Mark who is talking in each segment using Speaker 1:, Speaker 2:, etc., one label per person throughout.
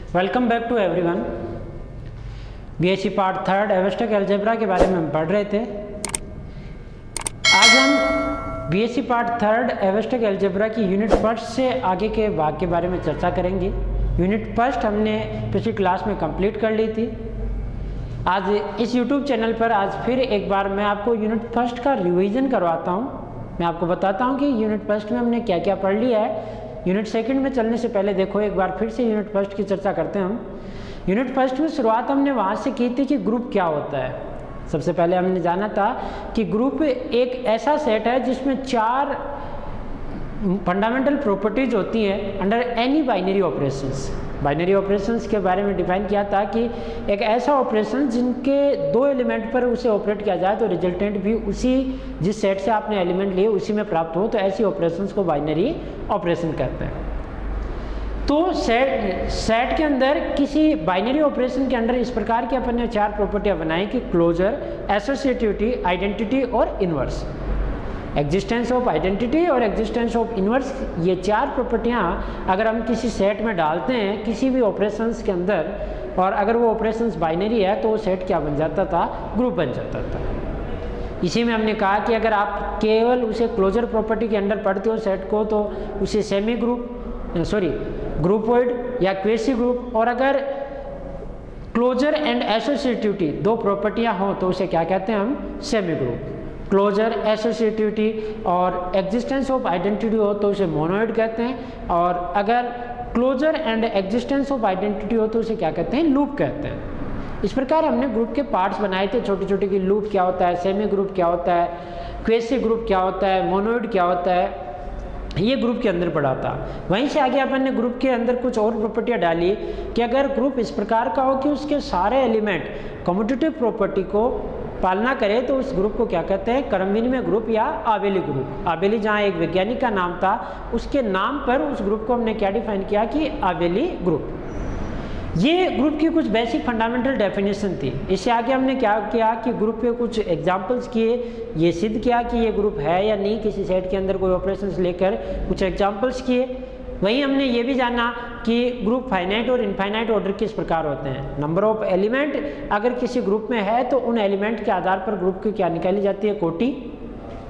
Speaker 1: Welcome back to everyone. BSc part third abstract algebra के बारे में हम पढ़ रहे थे। आज हम BSc part third abstract algebra की यूनिट फर्स्ट से आगे के भाग के बारे में चर्चा करेंगे। यूनिट फर्स्ट हमने पिछली क्लास में कंप्लीट कर ली थी। आज इस यूट्यूब चैनल पर आज फिर एक बार मैं आपको यूनिट फर्स्ट का रिवीजन करवाता हूँ। मैं आपको बताता हूँ कि यूनिट फर्स्ट में हमने क्या क्या पढ़ लिया है। यूनिट सेकंड में चलने से पहले देखो एक बार फिर से यूनिट फर्स्ट की चर्चा करते हैं हम। यूनिट फर्स्ट में शुरुआत हमने वहाँ से की थी कि ग्रुप क्या होता है। सबसे पहले हमने जाना था कि ग्रुप एक ऐसा सेट है जिसमें 4 फंडामेंटल प्रॉपर्टीज होती हैं under any binary operations. Binary operations के बारे में डिफाइन किया था कि एक ऐसा ऑपरेशन जिनके 2 एलिमेंट पर उसे ऑपरेट किया जाए तो रिजल्टेंट भी उसी जिस सेट से आपने एलिमेंट लिए उसी में प्राप्त हो, तो ऐसी ऑपरेशंस को बाइनरी ऑपरेशन कहते हैं। तो सेट के अंदर किसी बाइनरी ऑपरेशन के अंदर इस प्रकार की अपन ने 4 प्रॉपर्टियां बनाई कि क्लोजर, एसोसिएटिविटी, आइडेंटिटी और इनवर्स। एग्जिस्टेंस ऑफ आइडेंटिटी और एग्जिस्टेंस ऑफ इनवर्स, ये 4 प्रॉपर्टियां अगर हम किसी सेट में डालते हैं किसी भी ऑपरेशंस के अंदर, और अगर वो ऑपरेशंस बाइनरी है तो वो सेट क्या बन जाता था, ग्रुप बन जाता था। इसी में हमने कहा कि अगर आप केवल उसे क्लोजर प्रॉपर्टी के अंदर पढ़ते हो सेट को तो उसे सेमी ग्रुप ग्रुपोइड या क्वेसी ग्रुप, और अगर क्लोजर एंड एसोसिएटिविटी 2 प्रॉपर्टियां हो तो उसे क्या कहते हैं हम, सेमी ग्रुप। क्लोजर, एसोसिएटिविटी और एग्जिस्टेंस ऑफ आइडेंटिटी हो तो उसे मोनोइड कहते हैं, और अगर closer and existence of identity हो तो उसे क्या कहते हैं, लूप कहते हैं। इस प्रकार हमने ग्रुप के पार्ट्स बनाए थे छोटे छोटे कि लूप क्या होता है, सेमी ग्रुप क्या होता है, क्वेसी ग्रुप क्या होता है, मोनोइड क्या होता है, ये ग्रुप के अंदर पड़ा था। वहीं से आगे अपन ने ग्रुप के अंदर कुछ और प्रॉपर्टियां डाली कि अगर ग्रुप इस प्रकार का हो कि उसके सारे एलिमेंट कम्यूटेटिव प्रॉपर्टी को पालना करे तो उस ग्रुप को क्या कहते हैं, क्रम विनिमय ग्रुप या आबेली ग्रुप। आबेली जहाँ एक वैज्ञानिक का नाम था, उसके नाम पर उस ग्रुप को हमने क्या डिफाइन किया कि आबेली ग्रुप। ये ग्रुप की कुछ बेसिक फंडामेंटल डेफिनेशन थी। इससे आगे हमने क्या किया कि ग्रुप के कुछ एग्जांपल्स किए, ये सिद्ध किया कि ये ग्रुप है या नहीं, किसी सेट के अंदर कोई ऑपरेशंस लेकर कुछ एग्जांपल्स किए। वहीं हमने ये भी जाना कि ग्रुप फाइनाइट और इनफाइनाइट ऑर्डर किस प्रकार होते हैं। नंबर ऑफ एलिमेंट अगर किसी ग्रुप में है तो उन एलिमेंट के आधार पर ग्रुप की क्या निकाली जाती है, कोटि।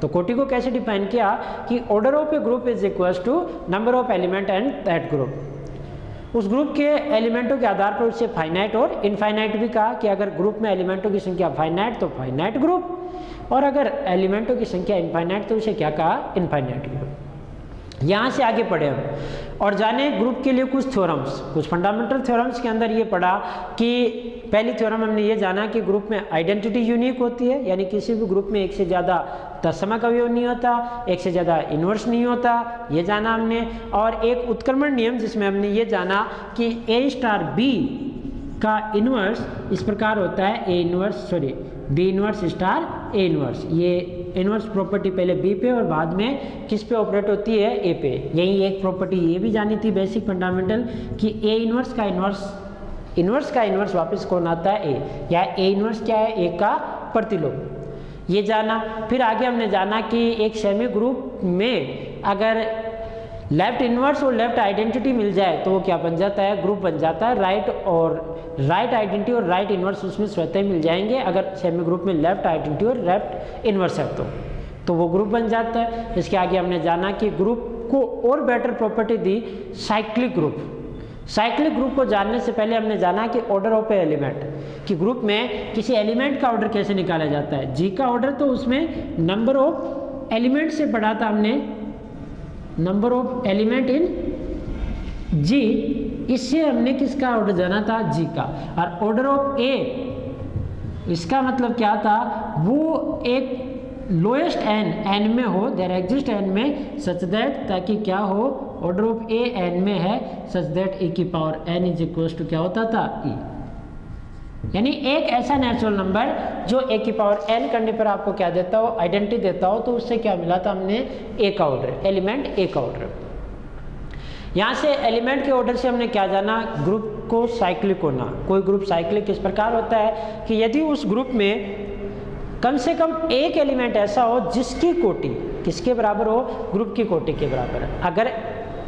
Speaker 1: तो कोटि को कैसे डिफाइन किया कि order of a group is equals to number of element and that group. उस ग्रुप के एलिमेंटों के आधार पर उसे फाइनाइट और इनफाइनाइट भी कहा कि अगर ग्रुप में एलिमेंटों की संख्या फाइनाइट तो फाइनाइट ग्रुप, और अगर एलिमेंटों की संख्या इनफाइनाइट तो उसे क्या कहा, इनफाइनाइट ग्रुप। यहाँ से आगे पढ़े हम और जाने ग्रुप के लिए कुछ थ्योरम्स, कुछ फंडामेंटल थ्योरम्स के अंदर ये पढ़ा कि पहली थ्योरम हमने ये जाना कि ग्रुप में आइडेंटिटी यूनिक होती है, यानी किसी भी ग्रुप में एक से ज़्यादा तत्समक अवयव नहीं होता, एक से ज़्यादा इन्वर्स नहीं होता, ये जाना हमने। और एक उत्क्रमण नियम जिसमें हमने ये जाना कि A स्टार B का इन्वर्स इस प्रकार होता है, B inverse star A inverse. ये इन्वर्स प्रॉपर्टी पहले B पे और बाद में किस पे ऑपरेट होती है, A पे। यही एक प्रॉपर्टी ये भी जानी थी बेसिक फंडामेंटल कि A इन्वर्स का इन्वर्स वापस कौन आता है, A, या A इन्वर्स क्या है, A का प्रतिलोम, ये जाना। फिर आगे हमने जाना कि एक सेमी ग्रुप में अगर लेफ्ट इन्वर्स और लेफ्ट आइडेंटिटी मिल जाए तो वो क्या बन जाता है, ग्रुप बन जाता है। राइट आइडेंटिटी और राइट इन्वर्स उसमें स्वतः मिल जाएंगे अगर सेमी ग्रुप में लेफ्ट आइडेंटिटी और लेफ्ट इन्वर्स है तो वो ग्रुप बन जाता है। इसके आगे हमने जाना कि ग्रुप को और बेटर प्रॉपर्टी दी साइक्लिक ग्रुप। साइक्लिक ग्रुप को जानने से पहले हमने जाना कि ऑर्डर ऑफ ए एलिमेंट, कि ग्रुप में किसी एलिमेंट का ऑर्डर कैसे निकाला जाता है। जी का ऑर्डर तो उसमें नंबर ऑफ एलिमेंट से पढ़ा था हमने, नंबर ऑफ एलिमेंट इन जी, इससे हमने किसका ऑर्डर जाना था, जी का। और ऑर्डर ऑफ ए, इसका मतलब क्या था, वो एक लोएस्ट एन में हो, देयर एग्जिस्ट एन में सच दैट, ताकि क्या हो, ऑर्डर ऑफ ए एन में है सच दैट ए की power n is equal to क्या होता था, ई। यानी एक ऐसा नेचुरल नंबर जो ए की पावर एन करने पर आपको क्या देता हो, आइडेंटिटी देता हो। तो उससे क्या मिला था हमने, ए का ऑर्डर, एलिमेंट ए का ऑर्डर। यहाँ से एलिमेंट के ऑर्डर से हमने क्या जाना, ग्रुप को साइक्लिक होना। कोई ग्रुप साइक्लिक किस प्रकार होता है कि यदि उस ग्रुप में कम से कम एक एलिमेंट ऐसा हो जिसकी कोटि किसके बराबर हो, ग्रुप की कोटि के बराबर। अगर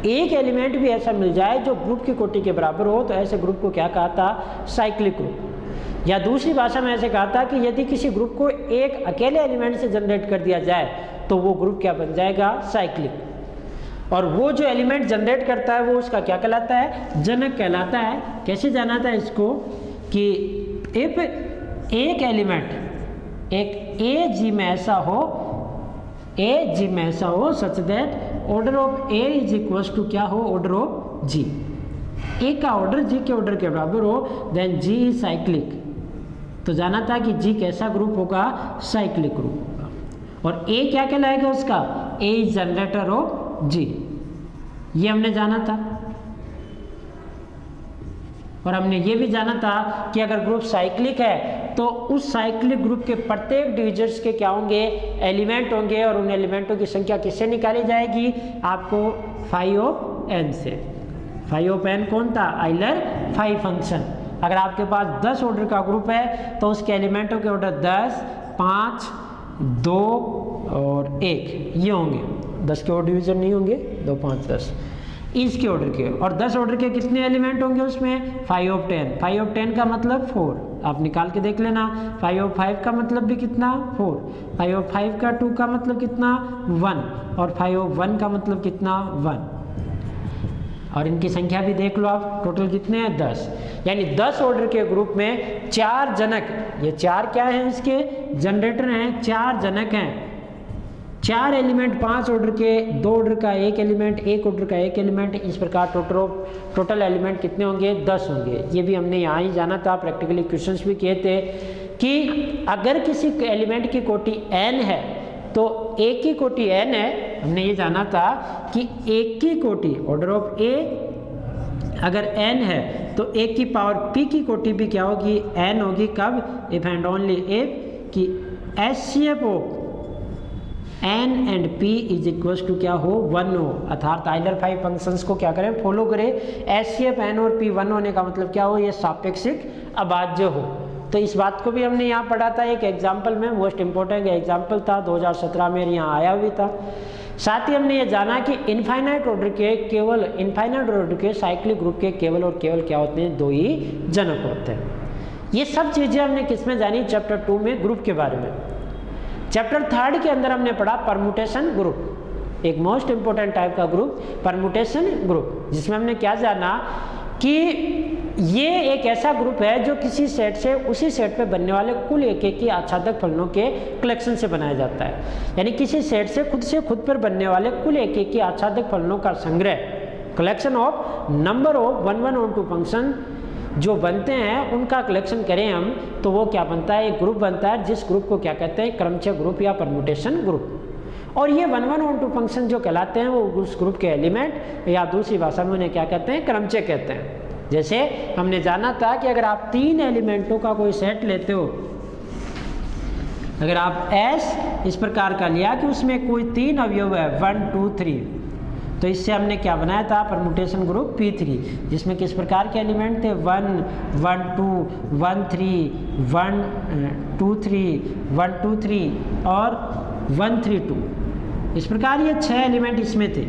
Speaker 1: एक एलिमेंट भी ऐसा मिल जाए जो ग्रुप की कोटि के बराबर हो तो ऐसे ग्रुप को क्या कहा था, साइक्लिक ग्रुप। या दूसरी भाषा में ऐसे कहा था कि यदि किसी ग्रुप को एक अकेले एलिमेंट से जनरेट कर दिया जाए तो वो ग्रुप क्या बन जाएगा, साइक्लिक। और वो जो एलिमेंट जनरेट करता है वो उसका क्या कहलाता है, जनक कहलाता है। कैसे जाना था इसको कि इफ एक एलिमेंट एक ए जी में ऐसा हो, ए जी में ऐसा हो such that order of a is equal to क्या हो, ऑर्डर ऑफ जी। ए का ऑर्डर जी के ऑर्डर के बराबर हो, देन जी इज साइक्लिक। तो जाना था कि जी कैसा ग्रुप होगा, साइक्लिक ग्रुप होगा। और ए क्या कहलाएगा उसका, ए इज जनरेटर ऑफ जी, ये हमने जाना था। और हमने ये भी जाना था कि अगर ग्रुप साइक्लिक है तो उस साइक्लिक ग्रुप के प्रत्येक डिविजन्स के क्या होंगे, एलिमेंट होंगे, और उन एलिमेंटों की संख्या किससे निकाली जाएगी, आपको फाई ऑफ एन से। फाई ऑफ एन कौन था, आइलर फाई फंक्शन। अगर आपके पास 10 ऑर्डर का ग्रुप है तो उसके एलिमेंटों के ऑर्डर 10, 5, 2 और 1 ये होंगे। 10 के और डिवीजन नहीं होंगे, 2, 5, 10 इसके ऑर्डर के। और 10 ऑर्डर के कितने एलिमेंट होंगे उसमें, 5 ऑफ 10। 5 ऑफ 10 का मतलब 4, आप निकाल के देख लेना। 5 ऑफ 5 का मतलब भी कितना, 4। 5 ऑफ 5 का 2 का मतलब कितना, 1। और 5 ऑफ 1 का मतलब कितना, 1। और इनकी संख्या भी देख लो आप, टोटल कितने हैं, 10। यानी 10 ऑर्डर के ग्रुप में 4 जनक, ये 4 क्या हैं, इसके जनरेटर हैं, 4 जनक हैं। 4 एलिमेंट 5 ऑर्डर के, 2 ऑर्डर का 1 एलिमेंट, 1 ऑर्डर का 1 एलिमेंट, इस प्रकार टोटल एलिमेंट कितने होंगे, 10 होंगे। ये भी हमने यहाँ ही जाना था, प्रैक्टिकली क्वेश्चंस भी किए थे कि अगर किसी एलिमेंट की कोटि n है तो एक की कोटि n है। हमने ये जाना था कि एक की कोटि ऑर्डर ऑफ a अगर n है तो एक की पावर p की कोटि भी क्या होगी, n होगी। कब, इफ एंड ओनली इफ कि HCF of n and p is equals to क्या हो, 1 हो। अर्थात आइलर फाई फंक्शंस को क्या करें, फॉलो करें। HCF n और p 1 होने का मतलब क्या हो, ये सापेक्षिक अभाज्य हो। तो इस बात को भी हमने यहाँ पढ़ा था एक एग्जाम्पल में, मोस्ट इंपॉर्टेंट एग्जाम्पल था, 2017 में यहाँ आया भी था। साथ ही हमने ये जाना कि इनफाइनाइट ऑर्डर के केवल, इनफाइनाइट ऑर्डर के साइक्लिक ग्रुप के केवल और केवल क्या होते हैं, 2 ही जनक होते हैं। ये सब चीज़ें हमने किस में जानी, चैप्टर 2 में ग्रुप के बारे में। चैप्टर 3 के अंदर हमने पढ़ा परमुटेशन ग्रुप, एक मोस्ट इंपॉर्टेंट टाइप का ग्रुप, परमुटेशन ग्रुप, जिसमें हमने क्या जाना कि ये एक ऐसा ग्रुप है जो किसी सेट से उसी सेट पे बनने वाले कुल एक की आच्छादक फलनों के कलेक्शन से बनाया जाता है। यानी किसी सेट से खुद पर बनने वाले कुल एक की आच्छादक फलनों का संग्रह, कलेक्शन ऑफ नंबर ऑफ 1, 1 और 2 फंक्शन जो बनते हैं उनका कलेक्शन करें हम, तो वो क्या बनता है, एक ग्रुप बनता है, जिस ग्रुप को क्या कहते हैं, क्रमचय ग्रुप या परमुटेशन ग्रुप। और ये 1, 1 और 2 फंक्शन जो कहलाते हैं वो उस ग्रुप के एलिमेंट, या दूसरी भाषा में उन्हें क्या कहते हैं, क्रमचय कहते हैं। जैसे हमने जाना था कि अगर आप 3 एलिमेंटों का कोई सेट लेते हो, अगर आप S इस प्रकार का लिया कि उसमें कोई 3 अवयव है 1, 2, 3, तो इससे हमने क्या बनाया था, परमुटेशन ग्रुप P3, जिसमें किस प्रकार के एलिमेंट थे, 1, 1, 2, 1, 3, 1, 2, 3, 1, 2, 3 और 1, 3, 2। इस प्रकार ये 6 एलिमेंट इसमें थे।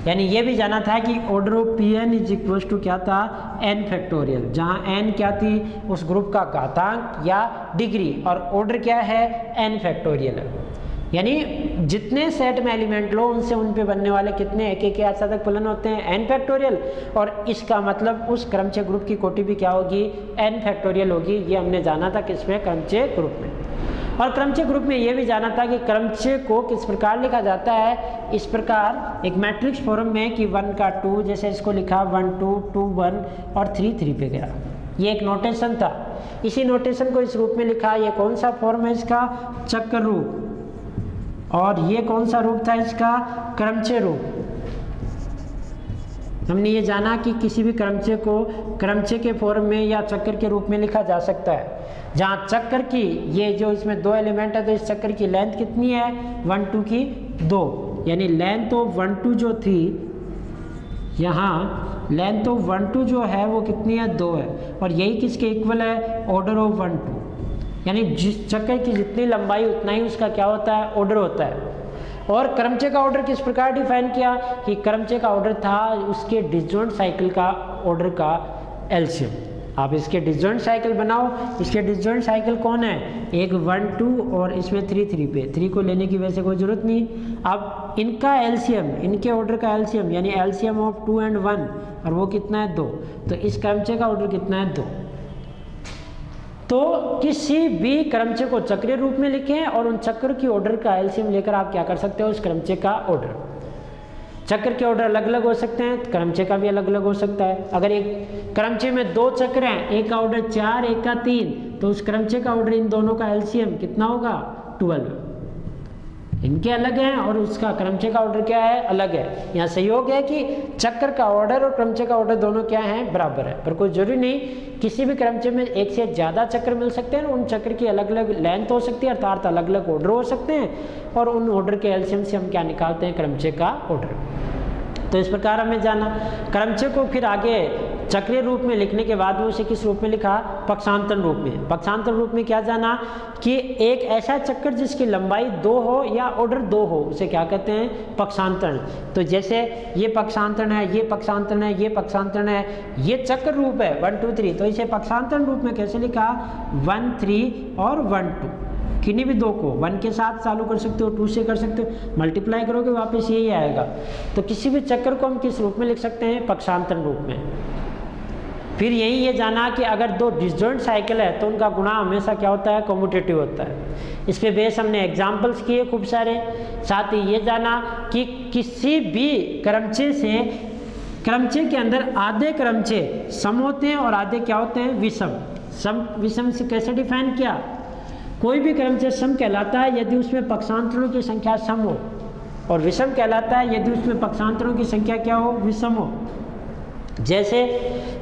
Speaker 1: यानी ये भी जाना था कि order of Pn is equal to क्या था, n फैक्टोरियल, जहाँ n क्या थी उस ग्रुप का घातांक या डिग्री, और ऑर्डर क्या है, n फैक्टोरियल है। यानी जितने सेट में एलिमेंट लो उनसे उन पे बनने वाले कितने एक के आच्छादक फलन होते हैं, n फैक्टोरियल। और इसका मतलब उस क्रमचय ग्रुप की कोटि भी क्या होगी, n फैक्टोरियल होगी। ये हमने जाना था किसमें, क्रमचय ग्रुप में। और क्रमचय ग्रुप में ये भी जाना था कि क्रमचय को किस प्रकार लिखा जाता है, इस प्रकार एक मैट्रिक्स फॉर्म में कि 1 का 2, जैसे इसको लिखा 1, 2, 2, 1 और 3, 3 पे गया। ये एक नोटेशन था, इसी नोटेशन को इस रूप में लिखा। ये कौन सा फॉर्म है इसका, चक्र रूप, और ये कौन सा रूप था इसका, क्रमचय रूप। हमने ये जाना कि किसी भी क्रमचय को क्रमचय के फॉर्म में या चक्र के रूप में लिखा जा सकता है, जहाँ चक्र की, ये जो इसमें 2 एलिमेंट है तो इस चक्र की लेंथ कितनी है, 1, 2 की 2, यानी लेंथ ऑफ 1, 2 जो थी, यहाँ लेंथ ऑफ 1, 2 जो है वो कितनी है, 2 है। और यही किसके इक्वल है, ऑर्डर ऑफ 1, 2, यानी जिस चक्कर की जितनी लंबाई उतना ही उसका क्या होता है, ऑर्डर होता है। और क्रमचय का ऑर्डर किस प्रकार डिफाइन किया कि क्रमचय का ऑर्डर था उसके डिसजॉइंट साइकिल का ऑर्डर का एलसीएम। आप इसके डिसजॉइंट साइकिल बनाओ, इसके डिसजॉइंट साइकिल कौन है, एक 1 2 और इसमें 3 3 पे, 3 को लेने की वैसे कोई जरूरत नहीं। अब इनका एलसीएम, इनके ऑर्डर का एलसीएम यानी एलसीएम ऑफ 2 and 1, और वो कितना है 2, तो इस क्रमचय का ऑर्डर कितना है 2। तो किसी भी क्रमचय को चक्रीय रूप में लिखें और उन चक्र की ऑर्डर का एलसीएम लेकर आप क्या कर सकते हो, उस क्रमचय का ऑर्डर। चक्र के ऑर्डर अलग अलग हो सकते हैं, क्रमचय का भी अलग अलग हो सकता है। अगर एक क्रमचय में 2 चक्र हैं, एक का ऑर्डर 4 एक का 3, तो उस क्रमचय का ऑर्डर इन दोनों का एलसीएम कितना होगा 12। इनके अलग हैं और उसका क्रमचय का ऑर्डर क्या है, अलग है। यहाँ संयोग है कि चक्र का ऑर्डर और क्रमचय का ऑर्डर दोनों क्या है, बराबर है। पर कोई जरूरी नहीं, किसी भी क्रमचय में एक से ज़्यादा चक्र मिल सकते हैं, उन चक्र की अलग अलग लेंथ हो सकती है, अर्थात अलग अलग ऑर्डर हो सकते हैं, और उन ऑर्डर के एलसीएम से हम क्या निकालते हैं, क्रमचय का ऑर्डर। तो इस प्रकार हमें जाना क्रमचय को फिर आगे चक्रीय रूप में लिखने के बाद में उसे किस रूप में लिखा, पक्षांतर रूप में। पक्षांतर रूप में क्या जाना कि एक ऐसा चक्र जिसकी लंबाई 2 हो या ऑर्डर 2 हो, उसे क्या कहते हैं, पक्षांतर। तो जैसे ये पक्षांतर है, ये पक्षांतर है, ये पक्षांतर है, ये चक्र रूप है 1 2 3, तो इसे पक्षांतर रूप में कैसे लिखा, 1 3 और 1 2, किन्हीं भी 2 को 1 के साथ चालू कर सकते हो, 2 से कर सकते हो, मल्टीप्लाई करोगे वापस यही आएगा। तो किसी भी चक्र को हम किस रूप में लिख सकते हैं, पक्षांतर रूप में। फिर यही ये जाना कि अगर 2 डिसजॉइंट साइकिल है तो उनका गुणा हमेशा क्या होता है, कम्यूटेटिव होता है। इस पे बेस हमने एग्जाम्पल्स किए खूब सारे। साथ ही ये जाना कि किसी भी क्रमचय से, क्रमचय के अंदर आधे क्रमचय सम होते हैं और आधे क्या होते हैं, विषम। सम विषम से कैसे डिफाइन किया, कोई भी क्रमचय सम कहलाता है यदि उसमें पक्षांतरों की संख्या सम हो, और विषम कहलाता है यदि उसमें पक्षांतरों की संख्या क्या हो, विषम हो। जैसे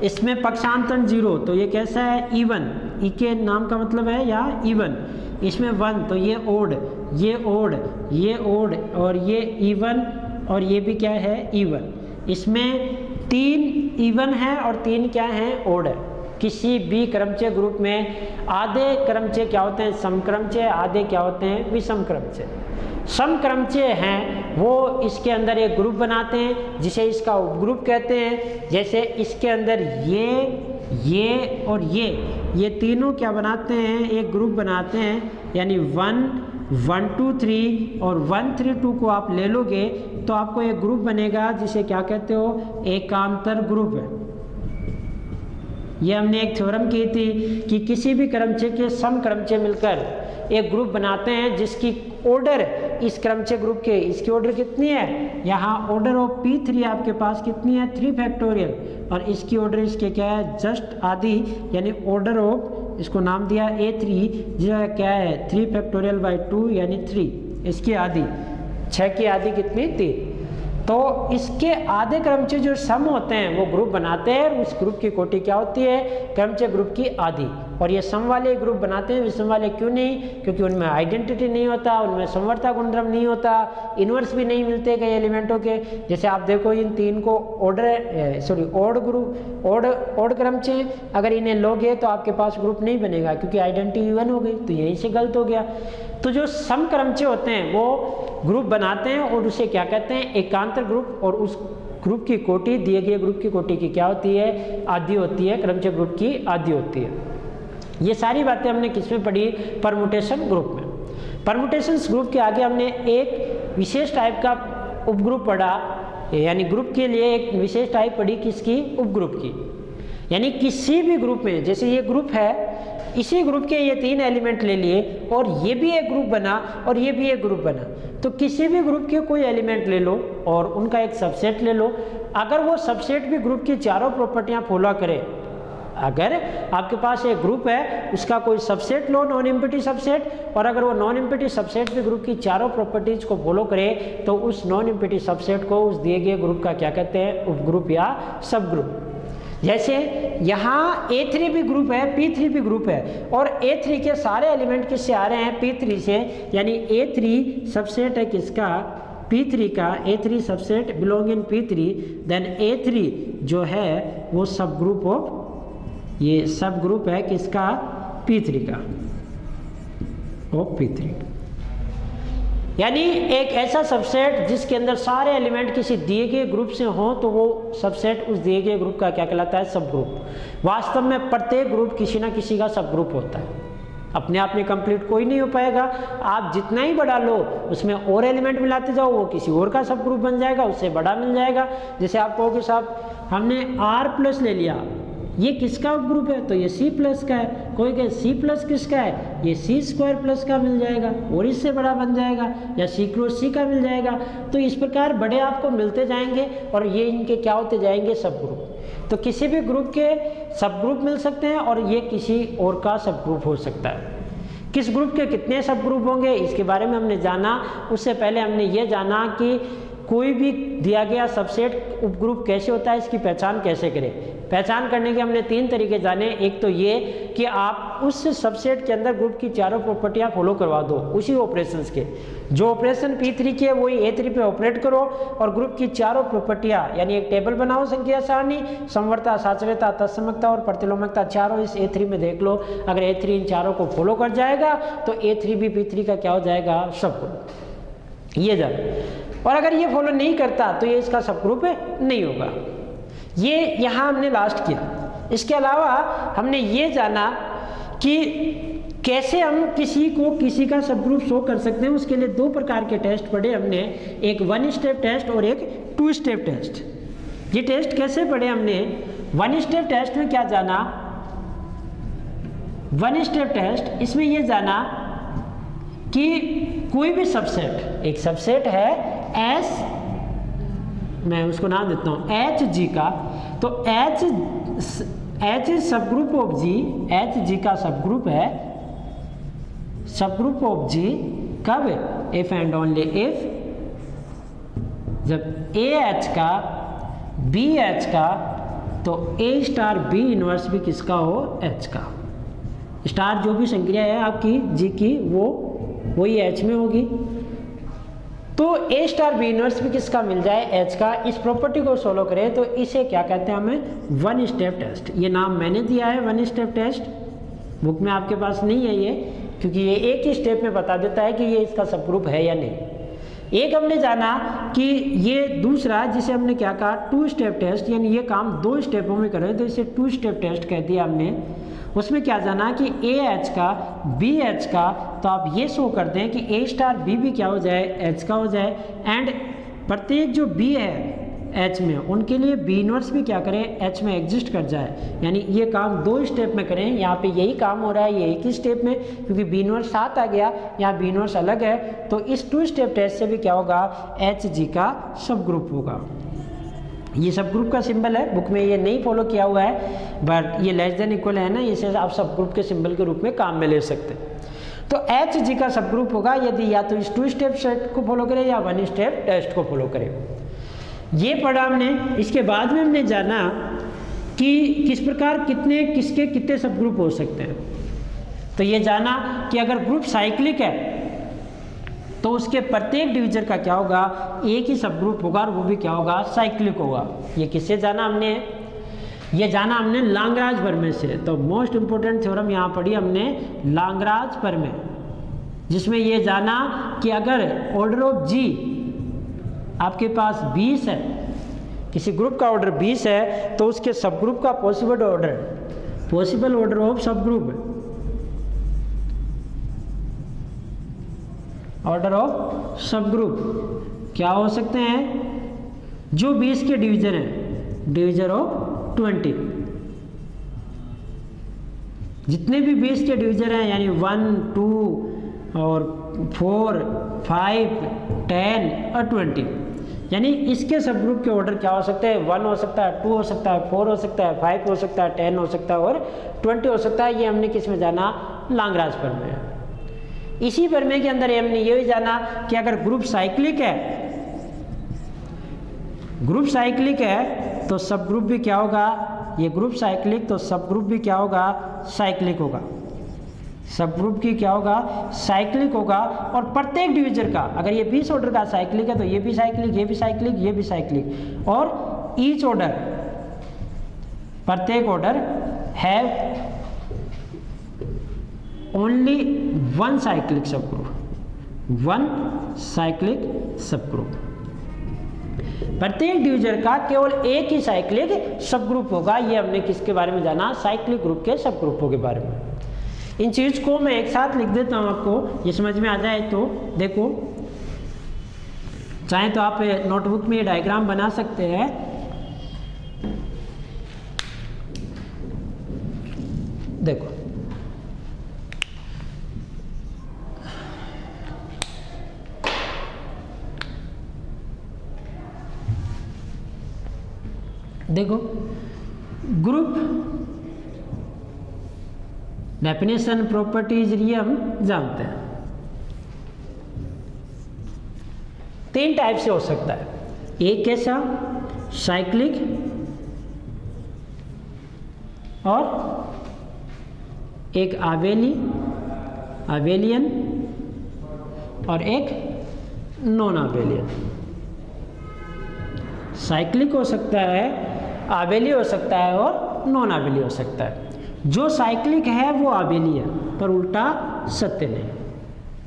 Speaker 1: इसमें पक्षांतर 0, तो ये कैसा है, इवन, ई के नाम का मतलब है या इवन। इसमें 1, तो ये ओड, ये ओड, ये ओड, और ये इवन, और ये भी क्या है, इवन। इसमें 3 इवन है और 3 क्या है, ओड है। किसी भी क्रमचय ग्रुप में आधे क्रमचय क्या होते हैं, समक्रमचय, आधे क्या होते हैं, विषम क्रमचय। समक्रमचय हैं वो इसके अंदर एक ग्रुप बनाते हैं जिसे इसका उपग्रुप कहते हैं। जैसे इसके अंदर ये और ये तीनों क्या बनाते हैं, एक ग्रुप बनाते हैं। यानी 1 1 2 3 और 1 3 2 को आप ले लोगे तो आपको एक ग्रुप बनेगा जिसे क्या कहते हो, एकांतर ग्रुप है। ये हमने एक थ्योरम की थी कि किसी भी क्रमचय के सम क्रमचय मिलकर एक ग्रुप बनाते हैं जिसकी ऑर्डर इस क्रमचय ग्रुप के, इसकी ऑर्डर कितनी है, यहाँ ऑर्डर ऑफ P3 आपके पास कितनी है, 3 फैक्टोरियल, और इसकी ऑर्डर इसके क्या है, जस्ट आधी, यानी ऑर्डर ऑफ, इसको नाम दिया A3, जो क्या है 3 फैक्टोरियल बाई 2 यानी 3, इसकी आधी, 6 की आधी कितनी, 3। तो इसके आधे क्रमचय जो सम होते हैं वो ग्रुप बनाते हैं, उस ग्रुप की कोटि क्या होती है, क्रमचय ग्रुप की आधी। और ये सम वाले ग्रुप बनाते हैं, विषम वाले क्यों नहीं, क्योंकि उनमें आइडेंटिटी नहीं होता, उनमें समवर्ता गुणधर्म नहीं होता, इनवर्स भी नहीं मिलते कई एलिमेंटों के। जैसे आप देखो इन 3 को ओड ग्रुप, ओड क्रमचय, अगर इन्हें लोगे तो आपके पास ग्रुप नहीं बनेगा क्योंकि आइडेंटिटी इवन हो गई, तो यहीं से गलत हो गया। तो जो सम क्रमचय होते हैं वो ग्रुप बनाते हैं और उसे क्या कहते हैं, एकांतर ग्रुप, और उस ग्रुप की कोटि दिए गए ग्रुप की कोटि की क्या होती है, आधी होती है, क्रमचय ग्रुप की आधी होती है। ये सारी बातें हमने किसमें पढ़ी, परमुटेशन ग्रुप में। परमुटेशन ग्रुप के आगे हमने एक विशेष टाइप का उपग्रुप पढ़ा, यानी ग्रुप के लिए एक विशेष टाइप पढ़ी, किसकी, उपग्रुप की। यानी किसी भी ग्रुप में, जैसे ये ग्रुप है, इसी ग्रुप के ये 3 एलिमेंट ले लिए और ये भी एक ग्रुप बना और ये भी एक ग्रुप बना, तो किसी भी ग्रुप के कोई एलिमेंट ले लो और उनका एक सबसेट ले लो। अगर वो सबसेट भी ग्रुप की चारों प्रॉपर्टियां फॉलो करे, अगर आपके पास एक ग्रुप है उसका कोई सबसेट लो, नॉन एम्प्टी सबसेट, और अगर वो नॉन एम्प्टी सबसेट भी ग्रुप की चारों प्रॉपर्टीज को फॉलो करे तो उस नॉन एम्प्टी सबसेट को उस दिए गए ग्रुप का क्या कहते हैं, उपग्रुप या सब ग्रुप। जैसे यहाँ A3 भी ग्रुप है, P3 भी ग्रुप है, और A3 के सारे एलिमेंट किससे आ रहे हैं, P3 से, यानी A3 सबसेट है किसका, P3 का। A3 subset belong in P3, then A3 जो है वो सब ग्रुप ऑफ, ये सब ग्रुप है किसका, P3 का, ऑफ P3। यानी एक ऐसा सबसेट जिसके अंदर सारे एलिमेंट किसी दिए गए ग्रुप से हों तो वो सबसेट उस दिए गए ग्रुप का क्या कहलाता है, सब ग्रुप। वास्तव में प्रत्येक ग्रुप किसी ना किसी का सब ग्रुप होता है, अपने आप में कंप्लीट कोई नहीं हो पाएगा। आप जितना ही बड़ा लो उसमें और एलिमेंट मिलाते जाओ, वो किसी और का सब ग्रुप बन जाएगा, उससे बड़ा मिल जाएगा। जैसे आप कहोगे साहब हमने R+ ले लिया, ये किसका ग्रुप है, तो ये C+ का है। कोई कहे C+ किसका है, ये C² का मिल जाएगा और इससे बड़ा बन जाएगा, या C×C का मिल जाएगा। तो इस प्रकार बड़े आपको मिलते जाएंगे और ये इनके क्या होते जाएंगे, सब ग्रुप। तो किसी भी ग्रुप के सब ग्रुप मिल सकते हैं और ये किसी और का सब ग्रुप हो सकता है। किस ग्रुप के कितने सब ग्रुप होंगे इसके बारे में हमने जाना। उससे पहले हमने ये जाना कि कोई भी दिया गया सबसेट उपग्रुप कैसे होता है, इसकी पहचान कैसे करें। पहचान करने के हमने 3 तरीके जाने। एक तो ये कि आप उस सबसेट के अंदर ग्रुप की चारों प्रॉपर्टियां फॉलो करवा दो, उसी ऑपरेशंस के जो ऑपरेशन P3 के वही A3 पे ऑपरेट करो और ग्रुप की चारों प्रॉपर्टियां यानी एक टेबल बनाओ, संख्या सारणी, समवर्ता, साचव्यता, तत्समकता और प्रतिलोमकता चारों इस A3 में देख लो। अगर A3 इन चारों को फॉलो कर जाएगा तो A3 भी P3 का क्या हो जाएगा, सब ग्रुप। ये जान, और अगर ये फॉलो नहीं करता तो ये इसका सब ग्रुप नहीं होगा। ये यहाँ हमने लास्ट किया। इसके अलावा हमने ये जाना कि कैसे हम किसी को किसी का सब ग्रुप शो कर सकते हैं। उसके लिए 2 प्रकार के टेस्ट पढ़े हमने, एक 1 स्टेप टेस्ट और एक 2 स्टेप टेस्ट। ये टेस्ट कैसे पढ़े हमने, 1 स्टेप टेस्ट में क्या जाना, 1 स्टेप टेस्ट इसमें ये जाना कि कोई भी सबसेट, एक सबसेट है S, मैं उसको नाम देता हूँ HG का, तो H सब ग्रुप ऑफ G, HG का सब ग्रुप है, सब ग्रुप ऑफ G कब, if and only if जब AH का BH का तो A* B इनवर्स भी किसका हो, H का। स्टार जो भी संक्रिया है आपकी G की वो वही H में होगी, तो A* B इनवर्स भी किसका मिल जाए, H का। इस प्रॉपर्टी को सोल्व करें तो इसे क्या कहते हैं, हमें 1 स्टेप टेस्ट। ये नाम मैंने दिया है 1 स्टेप टेस्ट, बुक में आपके पास नहीं है ये, क्योंकि ये एक ही स्टेप में बता देता है कि ये इसका सब ग्रुप है या नहीं। एक हमने जाना कि ये दूसरा जिसे हमने क्या कहा, 2 स्टेप टेस्ट, यानी ये काम 2 स्टेपों में करें तो इसे 2 स्टेप टेस्ट कह दिया हमने। उसमें क्या जाना कि AH का BH का, तो आप ये शो कर दें कि A* B भी क्या हो जाए, H का हो जाए। एंड प्रत्येक जो B है H में, उनके लिए B इनवर्स भी क्या करें, H में एग्जिस्ट कर जाए। यानी ये काम 2 स्टेप में करें, यहाँ पे यही काम हो रहा है, ये एक ही स्टेप में, क्योंकि B इनवर्स साथ आ गया, यहाँ B इनवर्स अलग है। तो इस 2 स्टेप टेस्ट से भी क्या होगा, HG का सब ग्रुप होगा। ये सब ग्रुप का सिंबल है, बुक में ये नहीं फॉलो किया हुआ है, बट ये लेस देन इक्वल है ना, इसे आप सब ग्रुप के सिंबल के रूप में काम में ले सकते हैं। तो HG का सब ग्रुप होगा यदि या तो इस 2 स्टेप सेट को फॉलो करें या 1 स्टेप टेस्ट को फॉलो करें। ये पढ़ा हमने। इसके बाद में हमने जाना कि किस प्रकार कितने किसके कितने सब ग्रुप हो सकते हैं। तो ये जाना कि अगर ग्रुप साइक्लिक है तो उसके प्रत्येक डिवीजन का क्या होगा, एक ही सब ग्रुप होगा और वो भी क्या होगा, साइक्लिक होगा। ये किससे जाना हमने, ये जाना हमने लाग्रांज प्रमेय से। तो मोस्ट इंपोर्टेंट थ्योरम यहाँ पढ़ी हमने लाग्रांज प्रमेय, जिसमें ये जाना कि अगर ऑर्डर ऑफ G आपके पास 20 है, किसी ग्रुप का ऑर्डर 20 है, तो उसके सब ग्रुप का पॉसिबल ऑर्डर ऑफ सब ग्रुप, ऑर्डर ऑफ सब ग्रुप क्या हो सकते हैं, जो 20 के डिवीजन है, डिवीजन ऑफ 20। जितने भी 20 के डिवीजन हैं यानी 1, 2 और 4, 5, 10 और 20, यानी इसके सब ग्रुप के ऑर्डर क्या हो सकते हैं, 1 हो सकता है, 2 हो सकता है, 4 हो सकता है, 5 हो सकता है, 10 हो सकता है और 20 हो सकता है। ये हमने किस में जाना, लाग्रांज प्रमेय। इसी प्रमेय के अंदर हमने ये भी जाना कि अगर ग्रुप साइक्लिक है तो सब ग्रुप भी क्या होगा, ये ग्रुप साइक्लिक, तो सब ग्रुप भी क्या होगा, साइक्लिक होगा। सब ग्रुप की क्या होगा, साइक्लिक होगा। और प्रत्येक डिवीजन का, अगर ये 20 ऑर्डर का साइक्लिक है तो ये भी साइक्लिक, ये भी साइक्लिक, ये भी साइक्लिक। और ईच ऑर्डर, प्रत्येक ऑर्डर हैव ओनली 1 साइक्लिक सब ग्रुप, वन साइक्लिक सब ग्रुप। प्रत्येक डिवीजर का केवल एक ही साइक्लिक सब ग्रुप होगा। ये हमने किसके बारे में जाना? साइक्लिक ग्रुप के सब ग्रुपों के बारे में। इन चीज को मैं एक साथ लिख देता हूं, आपको ये समझ में आ जाए तो देखो, चाहे तो आप नोटबुक में ये डायग्राम बना सकते हैं। देखो देखो ग्रुप डेफिनेशन प्रॉपर्टीज ये हम जानते हैं। 3 टाइप से हो सकता है। एक कैसा? साइक्लिक और एक आबेलियन और एक नॉन आबेलियन। साइक्लिक हो सकता है, आबेली हो सकता है और नॉन आबेली हो सकता है। जो साइक्लिक है वो आबेली है, पर उल्टा सत्य नहीं।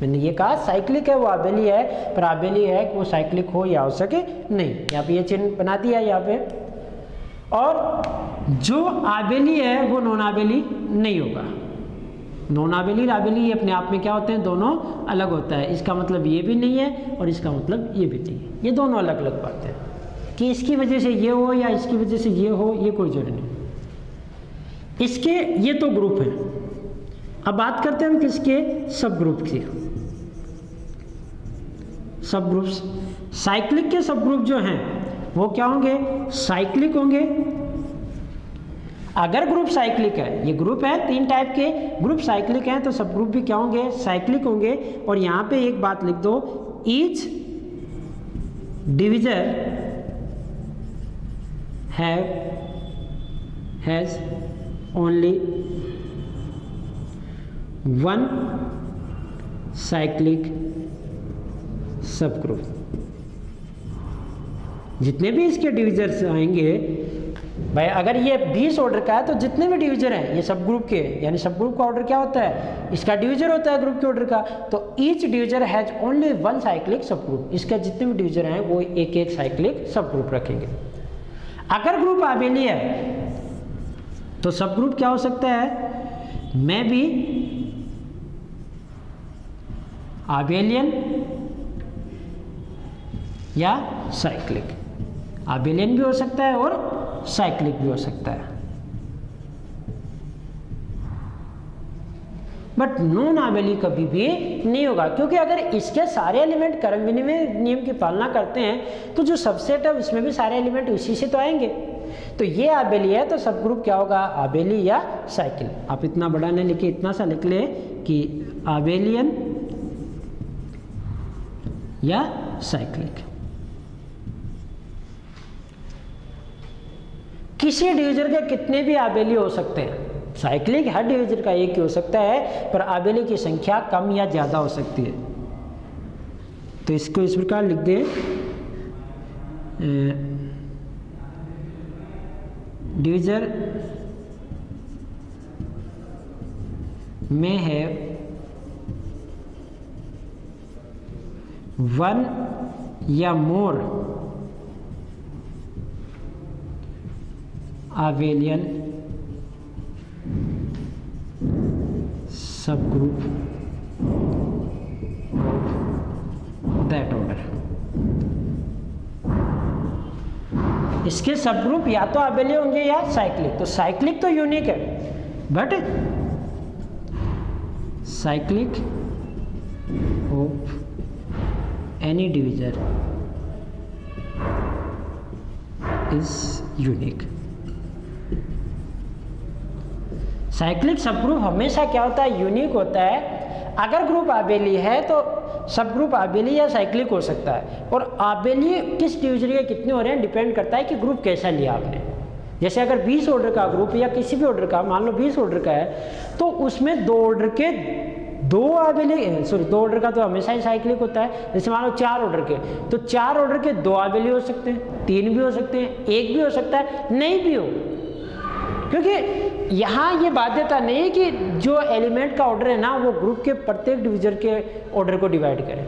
Speaker 1: मैंने ये कहा साइक्लिक है वो आबेली है, पर आबेली है कि वो साइक्लिक हो या हो सके नहीं। यहाँ पे ये चिन्ह बना दिया यहाँ पे। और जो आबेली है वो नॉन आबेली नहीं होगा। नॉन आबेली आबेली अपने आप में क्या होते हैं? दोनों अलग होता है। इसका मतलब ये भी नहीं है और इसका मतलब ये भी नहीं है। ये दोनों अलग अलग बातें हैं। कि इसकी वजह से ये हो या इसकी वजह से ये हो, ये कोई जरूरी नहीं। इसके ये तो ग्रुप है। अब बात करते हैं हम किसके? सब ग्रुप की। सब ग्रुप्स, साइक्लिक के सब ग्रुप जो हैं वो क्या होंगे? साइक्लिक होंगे। अगर ग्रुप साइक्लिक है, ये ग्रुप है 3 टाइप के, ग्रुप साइक्लिक हैं तो सब ग्रुप भी क्या होंगे? साइक्लिक होंगे। और यहां पे एक बात लिख दो, each divisor has only one cyclic सब ग्रुप। जितने भी इसके डिविजर्स आएंगे भाई, अगर ये 20 ऑर्डर का है तो जितने भी डिविजर हैं ये सब ग्रुप के, यानी सब ग्रुप का ऑर्डर क्या होता है? इसका डिविजर होता है ग्रुप के ऑर्डर का। तो each divisor has only one cyclic सब ग्रुप। इसका जितने भी डिविजर हैं वो एक एक साइक्लिक सब ग्रुप रखेंगे। अगर ग्रुप आबेली है तो सब ग्रुप क्या हो सकता है? मैं भी आबेलियन या साइक्लिक। आबेलियन भी हो सकता है और साइक्लिक भी हो सकता है। बट नॉन आबेली कभी भी नहीं होगा, क्योंकि अगर इसके सारे एलिमेंट क्रम विनिमय नियम की पालना करते हैं तो जो सबसेट है उसमें भी सारे एलिमेंट उसी से तो आएंगे। तो ये आबेली है तो सब ग्रुप क्या होगा? आबेली या साइक्लिक। आप इतना बड़ा नहीं लिखे, इतना सा लिख ले कि आबेलियन या साइक्लिक। किसी डिविजर के कितने भी आबेली हो सकते हैं। साइक्लिक हर डिविजर का एक ही हो सकता है, पर आबेली की संख्या कम या ज्यादा हो सकती है। तो इसको इस प्रकार लिख दे, डिविजर में है वन या मोर आबेलियन सब ग्रुप ऑफ दैट ऑर्डर। इसके सब ग्रुप या तो आबेली होंगे या साइक्लिक। तो साइक्लिक तो यूनिक है, but cyclic of any divisor is unique. Cyclic सब ग्रुप हमेशा क्या होता है? यूनिक होता है। अगर ग्रुप आबेली है तो सब ग्रुप आबेली या साइक्लिक हो सकता है। और आबेली किस डिविजन के कितने हो रहे हैं डिपेंड करता है कि ग्रुप कैसा लिया आपने। जैसे अगर 20 ऑर्डर का ग्रुप या किसी भी ऑर्डर का, मान लो 20 ऑर्डर का है, तो उसमें 2 ऑर्डर के 2 आबेली, सॉरी 2 ऑर्डर का तो हमेशा ही साइक्लिक होता है। जैसे मान लो 4 ऑर्डर के, तो 4 ऑर्डर के 2 आबेली हो सकते हैं, 3 भी हो सकते हैं, 1 भी हो सकता है, नहीं भी हो। क्योंकि यहाँ ये बाध्यता नहीं है कि जो एलिमेंट का ऑर्डर है ना वो ग्रुप के प्रत्येक डिविजन के ऑर्डर को डिवाइड करे,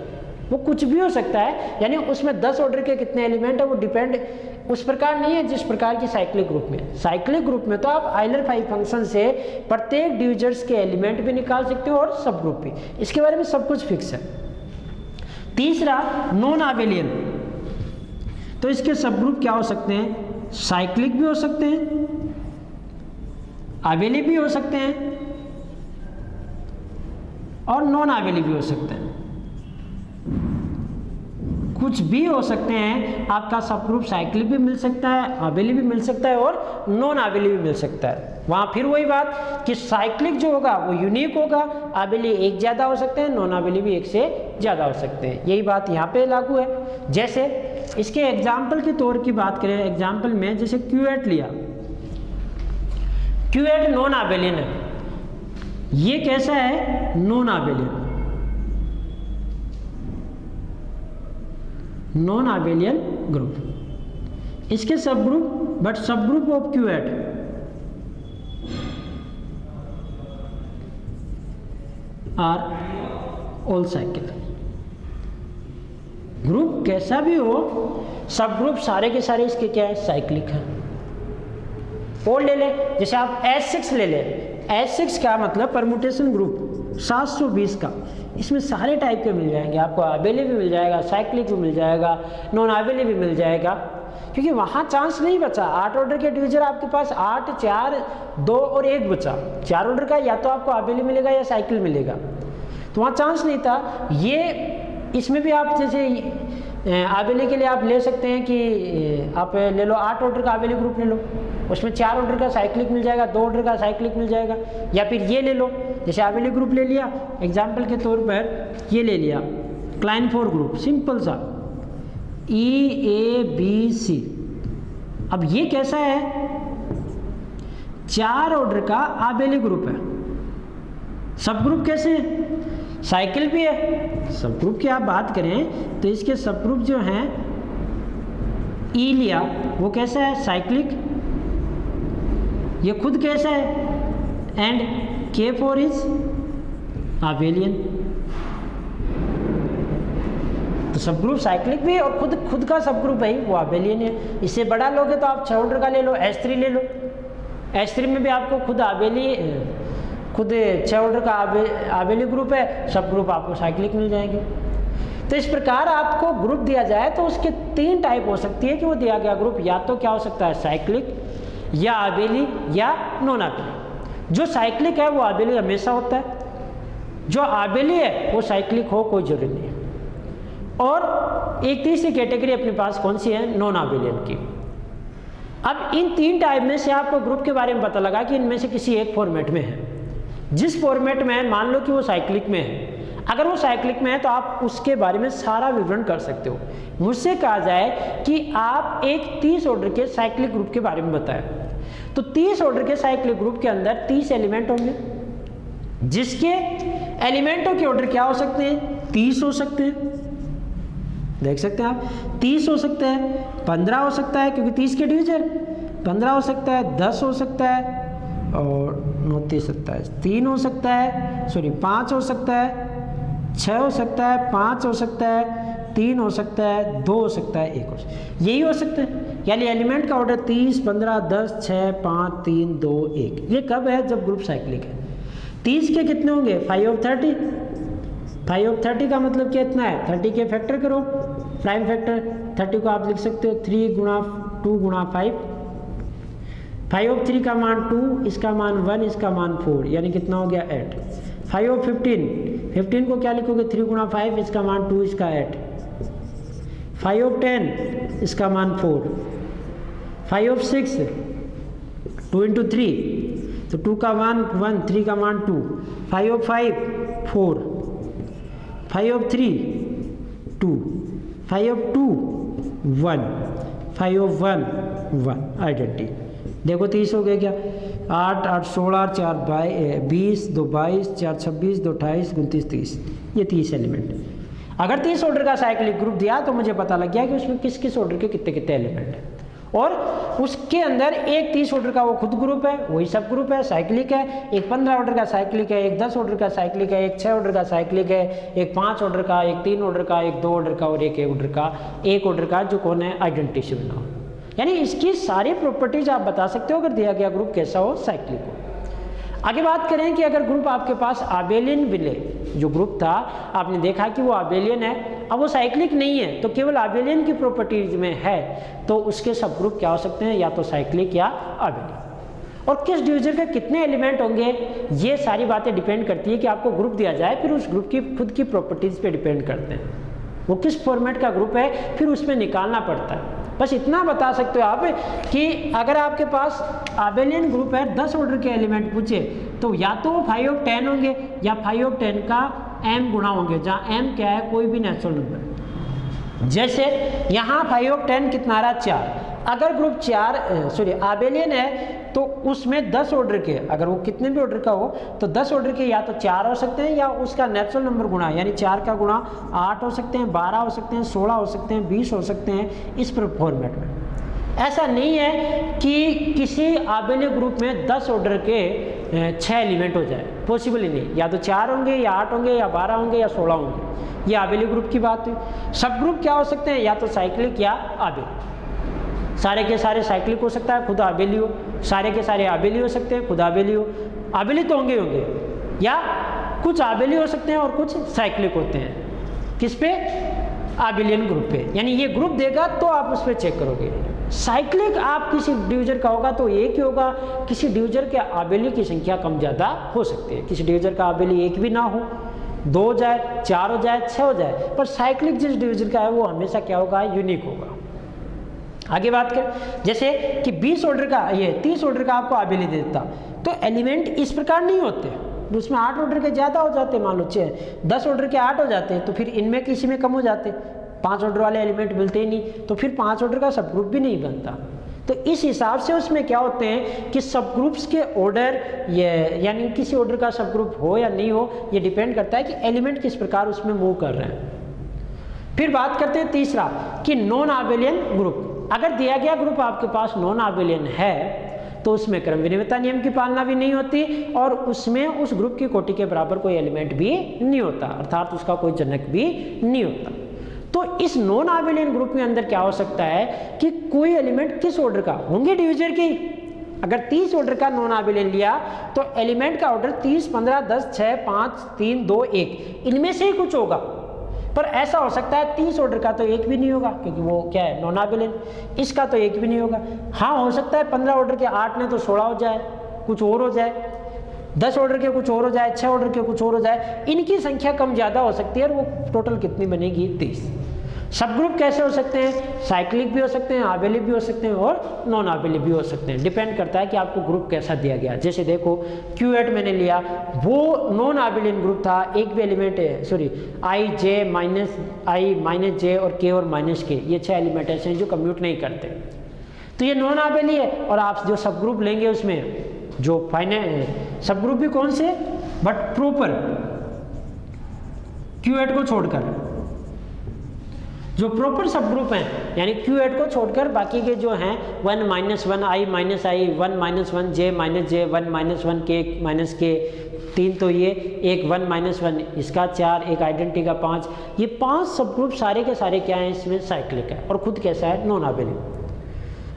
Speaker 1: वो कुछ भी हो सकता है। यानी उसमें 10 ऑर्डर के कितने एलिमेंट है वो डिपेंड उस प्रकार नहीं है जिस प्रकार की साइक्लिक ग्रुप में। साइक्लिक ग्रुप में तो आप आइलर फाइव फंक्शन से प्रत्येक डिविजर्स के एलिमेंट भी निकाल सकते हो और सब ग्रुप भी, इसके बारे में सब कुछ फिक्स है। तीसरा नॉन आबेलियन, तो इसके सब ग्रुप क्या हो सकते हैं, साइक्लिक भी हो सकते हैं, आबेली भी हो सकते हैं और नॉन आबेली भी हो सकते हैं, कुछ भी हो सकते हैं। आपका सब ग्रुप साइक्लिक भी मिल सकता है, आबेली भी मिल सकता है और नॉन आबेली भी मिल सकता है। वहाँ फिर वही बात कि साइक्लिक जो होगा वो यूनिक होगा, आबेली एक ज़्यादा हो सकते हैं, नॉन आबेली भी एक से ज़्यादा हो सकते हैं। यही बात यहाँ पे लागू है। जैसे इसके एग्जाम्पल के तौर की बात करें, एग्जाम्पल में जैसे क्यूएट लिया, क्यूएट नॉन आबेलियन है, ये कैसा है, non abelian, non abelian group. इसके subgroup, but subgroup of quotient are all cyclic. Group कैसा भी हो, सब ग्रुप सारे के सारे इसके क्या है, साइक्लिक है। और ले ले, जैसे आप S6 ले ले, S6 का मतलब परमुटेशन ग्रुप 720 का, इसमें सारे टाइप के मिल जाएंगे आपको, आबेली भी मिल जाएगा, साइक्लिक भी मिल जाएगा, नॉन आबेली भी मिल जाएगा, क्योंकि वहाँ चांस नहीं बचा। 8 ऑर्डर के डिविजन आपके पास 8, 4, 2 और 1 बचा। 4 ऑर्डर का या तो आपको आबेली मिलेगा या साइकिल मिलेगा, तो वहाँ चांस नहीं था। ये इसमें भी आप जैसे आबेली के लिए आप ले सकते हैं कि आप ले लो 8 ऑर्डर का आबेली ग्रुप ले लो, उसमें 4 ऑर्डर का साइक्लिक मिल जाएगा, 2 ऑर्डर का साइक्लिक मिल जाएगा। या फिर ये ले लो, जैसे आबेली ग्रुप ले लिया, एग्जाम्पल के तौर पर ये ले लिया क्लाइनफोर ग्रुप, सिंपल सा EABC। अब ये कैसा है, 4 ऑर्डर का आबेली ग्रुप है। सब ग्रुप कैसे है, साइकिल भी है। सब ग्रुप की आप बात करें तो इसके सब ग्रुप जो हैं, ई लिया वो कैसा है, साइक्लिक, ये खुद कैसा है, एंड K4 इज आबेलियन। तो सब ग्रुप साइक्लिक भी और खुद का सब ग्रुप है वो आबेलियन है। इससे बड़ा लोगे तो आप 6 ऑर्डर का ले लो, S3 ले लो, S3 में भी आपको खुद 6 ऑर्डर का आबेली ग्रुप है, सब ग्रुप आपको साइक्लिक मिल जाएंगे। तो इस प्रकार आपको ग्रुप दिया जाए तो उसके 3 टाइप हो सकती है कि वो दिया गया ग्रुप या तो क्या हो सकता है, साइक्लिक या आबेली या नॉन आबेली। जो साइक्लिक है वो आबेली हमेशा होता है, जो आबेली है वो साइक्लिक हो कोई जरूरी नहीं है। और एक तीसरी कैटेगरी अपने पास कौन सी है, नॉन आबेलियन की। अब इन 3 टाइप में से आपको ग्रुप के बारे में पता लगा कि इनमें से किसी एक फॉर्मेट में है। जिस फॉर्मेट में है, मान लो कि वो साइक्लिक में है, अगर वो साइक्लिक में है तो आप उसके बारे में सारा विवरण कर सकते हो। मुझसे कहा जाए कि आप एक 30 ऑर्डर के साइक्लिक ग्रुप के बारे में बताएं, तो 30 ऑर्डर के साइक्लिक ग्रुप के अंदर 30 एलिमेंट होंगे, जिसके एलिमेंटों के ऑर्डर क्या हो सकते हैं, 30 हो सकते हैं। देख सकते हैं आप, 30 हो सकते हैं, 15 हो सकता है क्योंकि 30 के डिवीजन 15 हो सकता है, 10 हो सकता है और 29 27, 3 हो सकता है, सॉरी 5 हो सकता है, 6 हो सकता है, 5 हो सकता है, 3 हो सकता है, 2 हो सकता है, 1 हो सकता है, यही हो सकते हैं। यानी एलिमेंट का ऑर्डर 30, 15, 10, 6, 5, 3, 2, 1। ये कब है, जब ग्रुप साइक्लिक है। 30 के कितने होंगे, 5 ऑफ 30। 5 ऑफ 30 का मतलब कितना है, 30 के फैक्टर करो, प्राइम फैक्टर। 30 को आप लिख सकते हो 3 गुणा 2 गुणा 5। 5 ऑफ 3 का मान 2, इसका मान 1, इसका मान 4, यानी कितना हो गया 8। 5 ऑफ 15 को क्या लिखोगे, 3 गुणा 5, इसका मान 2, इसका 8। 5 ऑफ 10, इसका मान 4। 5 ऑफ 6, 2 इंटू 3, तो 2 का मान 1, 3 का मान 2। 5 of 5, 4। 5 of 3, 2। 5 of 2, 1। 5 of 1, 1। Identity देखो 30 हो गया क्या, 8, 8, 16, 4, 20, 2, 22, 4, 26, 2, 28, 29, 30, ये 30 एलिमेंट। अगर 30 ऑर्डर का साइक्लिक ग्रुप दिया तो मुझे पता लग गया कि उसमें किस किस ऑर्डर के कितने कितने एलिमेंट हैं। और उसके अंदर एक 30 ऑर्डर का वो खुद ग्रुप है, वही सब ग्रुप है, साइक्लिक है। एक 15 ऑर्डर का साइक्लिक है, एक 10 ऑर्डर का साइक्लिक है, एक 6 ऑर्डर का साइक्लिक है, एक 5 ऑर्डर का, एक 3 ऑर्डर का, एक 2 ऑर्डर का और एक ऑर्डर का जो कौन है आइडेंटिटी बना। यानी इसकी सारी प्रॉपर्टीज आप बता सकते हो अगर दिया गया ग्रुप कैसा हो, साइक्लिक हो। आगे बात करें कि अगर ग्रुप आपके पास आबेलियन मिले, जो ग्रुप था आपने देखा कि वो आबेलियन है, अब वो साइक्लिक नहीं है तो केवल आबेलियन की प्रॉपर्टीज में है, तो उसके सब ग्रुप क्या हो सकते हैं, या तो साइक्लिक या आबेलियन। और किस डिवीजन के कितने एलिमेंट होंगे, ये सारी बातें डिपेंड करती है कि आपको ग्रुप दिया जाए, फिर उस ग्रुप की खुद की प्रॉपर्टीज पे डिपेंड करते हैं, वो किस फॉर्मेट का ग्रुप है, फिर उसमें निकालना पड़ता है। बस इतना बता सकते हो आप कि अगर आपके पास आबेलियन ग्रुप है, 10 ऑर्डर के एलिमेंट पूछे, तो या तो 5 ऑफ 10 होंगे या 5 ऑफ 10 का m गुणा होंगे, जहाँ m क्या है, कोई भी नेचुरल नंबर। जैसे यहाँ 5 ऑफ 10 कितना आ रहा, 4। अगर ग्रुप आबेलियन है तो उसमें 10 ऑर्डर के, अगर वो कितने भी ऑर्डर का हो तो 10 ऑर्डर के या तो 4 हो सकते हैं या उसका नेचुरल नंबर गुणा, यानी 4 का गुणा 8 हो सकते हैं, 12 हो सकते हैं, 16 हो सकते हैं, 20 हो सकते हैं, इस फॉर्मेट में। ऐसा नहीं है कि किसी आबेलियन ग्रुप में 10 ऑर्डर के 6 एलिमेंट हो जाए, पॉसिबल ही नहीं। या तो 4 होंगे या 8 होंगे या 12 होंगे या 16 होंगे, ये आबेलियन ग्रुप की बात हुई। सब ग्रुप क्या हो सकते हैं, या तो साइक्लिक या आबेलियन। सारे के सारे साइक्लिक हो सकता है, खुद आबेली हो, सारे के सारे आबेली हो सकते हैं, खुद आबेली हो। आबेली तो होंगे या कुछ आबेली हो सकते हैं और कुछ साइक्लिक होते हैं। किस पे, आबेलियन ग्रुप पे। यानी ये ग्रुप देगा तो आप उस पर चेक करोगे। साइक्लिक आप किसी डिवीजर का होगा तो एक ही होगा, किसी डिवीजर के आबेली की संख्या कम ज़्यादा हो सकती है। किसी डिवीजर का आबेली एक भी ना हो, 2 हो जाए, 4 हो जाए, 6 हो जाए, पर साइक्लिक जिस डिवीजर का है वो हमेशा क्या होगा, यूनिक होगा। आगे बात करें, जैसे कि 20 ऑर्डर का, ये 30 ऑर्डर का आपको आबेली दे देता, तो एलिमेंट इस प्रकार नहीं होते, उसमें 8 ऑर्डर के ज़्यादा हो जाते, मान लो 10 ऑर्डर के 8 हो जाते, तो फिर इनमें किसी में कम हो जाते, 5 ऑर्डर वाले एलिमेंट मिलते ही नहीं, तो फिर 5 ऑर्डर का सब ग्रुप भी नहीं बनता। तो इस हिसाब से उसमें क्या होते हैं कि सब ग्रुप्स के ऑर्डर, ये यानी किसी ऑर्डर का सब ग्रुप हो या नहीं हो, ये डिपेंड करता है कि एलिमेंट किस प्रकार उसमें मूव कर रहे हैं। फिर बात करते हैं तीसरा कि नॉन आबेलियन ग्रुप। अगर दिया गया ग्रुप आपके पास नॉन आबेलियन है तो उसमें क्रम विनिमयता नियम की पालना भी नहीं होती और उसमें उस ग्रुप की कोटि के बराबर कोई एलिमेंट भी नहीं होता, अर्थात उसका कोई जनक भी नहीं होता। तो इस नॉन आबेलियन ग्रुप में अंदर क्या हो सकता है कि कोई एलिमेंट किस ऑर्डर का होंगे, डिवीजर की। अगर 30 ऑर्डर का नॉन आबेलियन लिया तो एलिमेंट का ऑर्डर 30, 15, 10, 6, 5, 3, 2, 1 इनमें से ही कुछ होगा। पर ऐसा हो सकता है 30 ऑर्डर का तो एक भी नहीं होगा, क्योंकि वो क्या है, नॉन आबेलियन। इसका तो एक भी नहीं होगा। हाँ, हो सकता है 15 ऑर्डर के 8 ने तो 16 हो जाए, कुछ और हो जाए, 10 ऑर्डर के कुछ और हो जाए, 6 ऑर्डर के कुछ और हो जाए। इनकी संख्या कम ज़्यादा हो सकती है और वो टोटल कितनी बनेगी, 30। सब ग्रुप कैसे हो सकते हैं, साइक्लिक भी हो सकते हैं, आबेली भी हो सकते हैं और नॉन आबेली भी हो सकते हैं। डिपेंड करता है कि आपको ग्रुप कैसा दिया गया। जैसे देखो Q8 मैंने लिया, वो नॉन आबेलियन ग्रुप था, एक भी element I, J, -I, -J और K और -K, ये 6 एलिमेंट ऐसे हैं जो कम्यूट नहीं करते, तो ये नॉन आबेली है। और आप जो सब ग्रुप लेंगे उसमें जो फाइनल सब ग्रुप भी कौन से, बट प्रॉपर Q8 को छोड़कर, जो प्रॉपर सब ग्रुप हैं यानी Q8 को छोड़कर बाकी के जो हैं 1, -1, I, -I, 1, -1, J, -J, 1, -1, K, -K, 3 तो ये, एक 1, -1 इसका 4, एक आइडेंटिटी का 5, ये 5 सब ग्रुप सारे के सारे क्या हैं, इसमें साइक्लिक है। और खुद कैसा है, नॉन आबेली।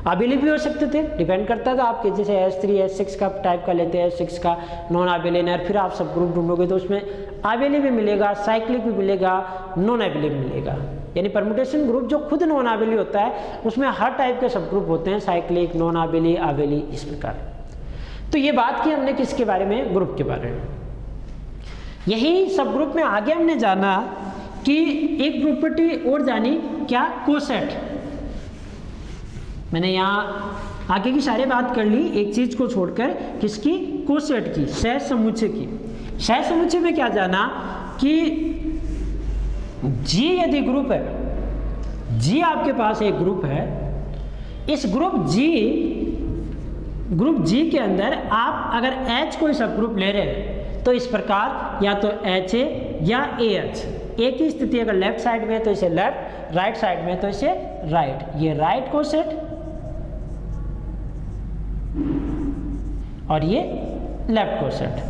Speaker 1: आबेली भी हो सकते थे, डिपेंड करता था आपके, जैसे S3, S6 का टाइप का लेते हैं, S6 का नॉन आबेलियन है। फिर आप सब ग्रुप ढूंढोगे तो उसमें आबेली भी मिलेगा, साइक्लिक भी मिलेगा, नॉन आबेली भी मिलेगा। यानी परमुटेशन ग्रुप जो खुद नॉन आबेली होता है उसमें हर टाइप के सब ग्रुप होते हैं, साइक्लिक, नॉन आबेली, आबेली, इस प्रकार। तो ये बात की हमने किसके बारे में, ग्रुप के बारे में। यही सब ग्रुप में आगे हमने जाना कि एक प्रॉपर्टी और जानी, क्या, कोसेट। मैंने यहाँ आगे की सारी बात कर ली, एक चीज को छोड़कर, किसकी, कोसेट की, सह समुच्चय की। सह समुच्चय में क्या जाना कि G यदि ग्रुप है, G आपके पास एक ग्रुप है, इस ग्रुप G के अंदर आप अगर H कोई सब ग्रुप ले रहे हैं तो इस प्रकार या तो HA या AH, एक ही स्थिति अगर लेफ्ट साइड में है तो इसे लेफ्ट, राइट साइड में तो इसे राइट, ये राइट कोसेट, और ये लेफ्ट कोसेट।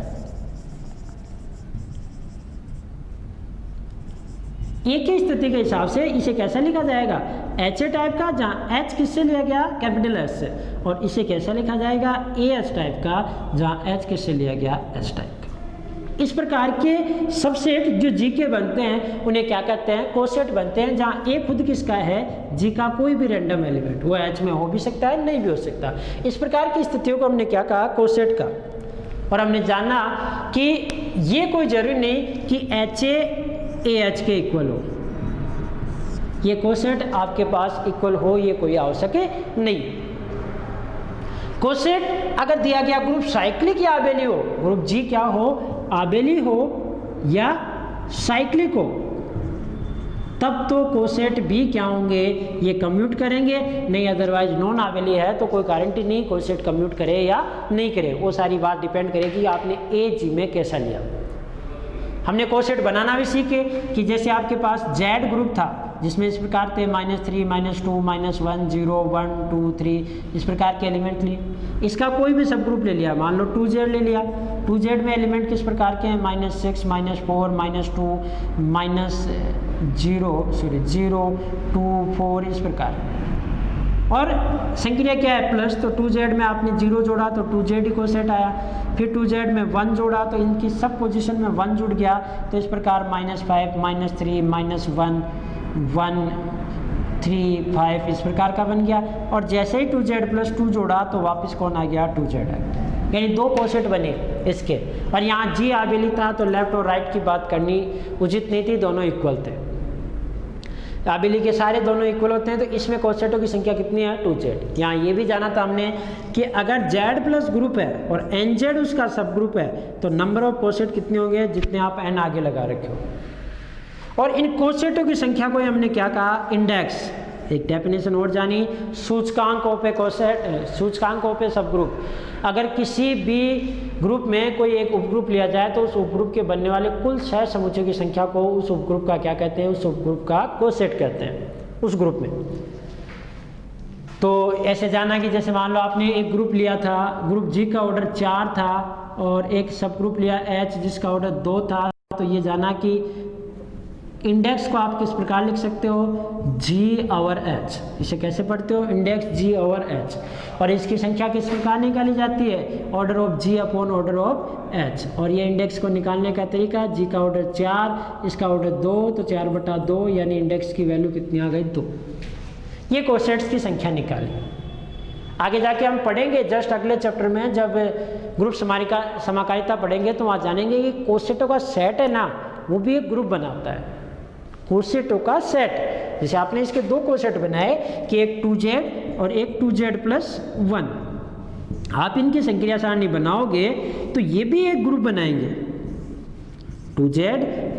Speaker 1: एक ही स्थिति के हिसाब से इसे कैसा लिखा जाएगा, एच ए टाइप का, जहाँ एच किससे लिया गया, कैपिटल एच से, और इसे कैसा लिखा जाएगा, ए एच टाइप का, जहाँ एच किससे लिया गया, एच टाइप का। इस प्रकार के सबसेट जो जी के बनते हैं उन्हें क्या कहते हैं, कोसेट बनते हैं, जहाँ ए खुद किसका है, जी का कोई भी रैंडम एलिमेंट, वो एच में हो भी सकता है, नहीं भी हो सकता। इस प्रकार की स्थितियों को हमने क्या कहा, कोसेट का। और हमने जाना कि ये कोई जरूरी नहीं कि एच ए एच के इक्वल हो, ये कोसेट आपके पास इक्वल हो ये कोई आवश्यक नहीं। कोसेट अगर दिया गया ग्रुप साइक्लिक या आबेली हो, ग्रुप जी क्या हो, आबेली हो या साइक्लिक हो, तब तो कोसेट भी क्या होंगे, ये कम्यूट करेंगे, नहीं अदरवाइज नॉन आबेली है तो कोई गारंटी नहीं कोसेट कम्यूट करे या नहीं करे। वो सारी बात डिपेंड करेगी आपने ए जी में कैसा लिया। हमने कोसेट बनाना भी सीखे कि जैसे आपके पास जेड ग्रुप था जिसमें इस प्रकार थे -3, -2, -1, 0, 1, 2, 3 इस प्रकार के एलिमेंट लिए। इसका कोई भी सब ग्रुप ले लिया, मान लो 2Z ले लिया, 2Z में एलिमेंट किस प्रकार के हैं, -6, -4, -2, -0, 2, 4 इस प्रकार। और संक्रिया क्या है, प्लस, तो 2Z में आपने 0 जोड़ा तो 2Z ही कोसेट आया, फिर 2Z में 1 जोड़ा तो इनकी सब पोजीशन में 1 जुड़ गया, तो इस प्रकार -5, -3, -1, 1, 3, 5 इस प्रकार का बन गया। और जैसे ही 2Z + 2 जोड़ा तो वापस कौन आ गया, 2Z आ गया, यानी 2 कोसेट बने इसके। और यहाँ जी आबेली था तो लेफ्ट और राइट की बात करनी उचित नहीं थी, दोनों इक्वल थे। आबेली के सारे दोनों इक्वल होते हैं, तो इसमें कोसेटों की संख्या कितनी है, 2Z। यहाँ ये भी जाना था हमने कि अगर Z+ ग्रुप है और NZ उसका सब ग्रुप है तो नंबर ऑफ कोसेट कितने होंगे, जितने आप n आगे लगा रखे हो। और इन कोसेटों की संख्या को हमने क्या कहा, इंडेक्स। एक डेफिनेशन और जानी, सूचकांकों पे कोसेट, सूचकांकों पे सब ग्रुप। अगर किसी भी ग्रुप में कोई एक उपग्रुप लिया जाए तो उस उपग्रुप के बनने वाले कुल 6 समुच्चयों की संख्या को उस उपग्रुप का क्या कहते हैं, उस उपग्रुप का कोसेट कहते हैं उस ग्रुप में। तो ऐसे जाना कि जैसे मान लो आपने एक ग्रुप लिया था, ग्रुप जी का ऑर्डर 4 था, और एक सब ग्रुप लिया एच जिसका ऑर्डर 2 था, तो ये जाना कि इंडेक्स को आप किस प्रकार लिख सकते हो, G/H। इसे कैसे पढ़ते हो, इंडेक्स G/H। और इसकी संख्या किस प्रकार निकाली जाती है, order of G upon order of H। और ये इंडेक्स को निकालने का तरीका, G का ऑर्डर 4, इसका ऑर्डर 2, तो 4/2, यानी इंडेक्स की वैल्यू कितनी आ गई, 2। ये कोसेट्स की संख्या निकाली। आगे जाके हम पढ़ेंगे जस्ट अगले चैप्टर में, जब ग्रुप समाकारिता पढ़ेंगे तो वहाँ जानेंगे कि कोसेटों का सेट है ना, वो भी एक ग्रुप बनाता है, कोसेटों का सेट। जैसे आपने इसके 2 कोसेट बनाए कि एक 2Z और एक 2Z + 1, आप इनकी संक्रिया सारणी बनाओगे तो ये भी एक ग्रुप बनाएंगे, 2Z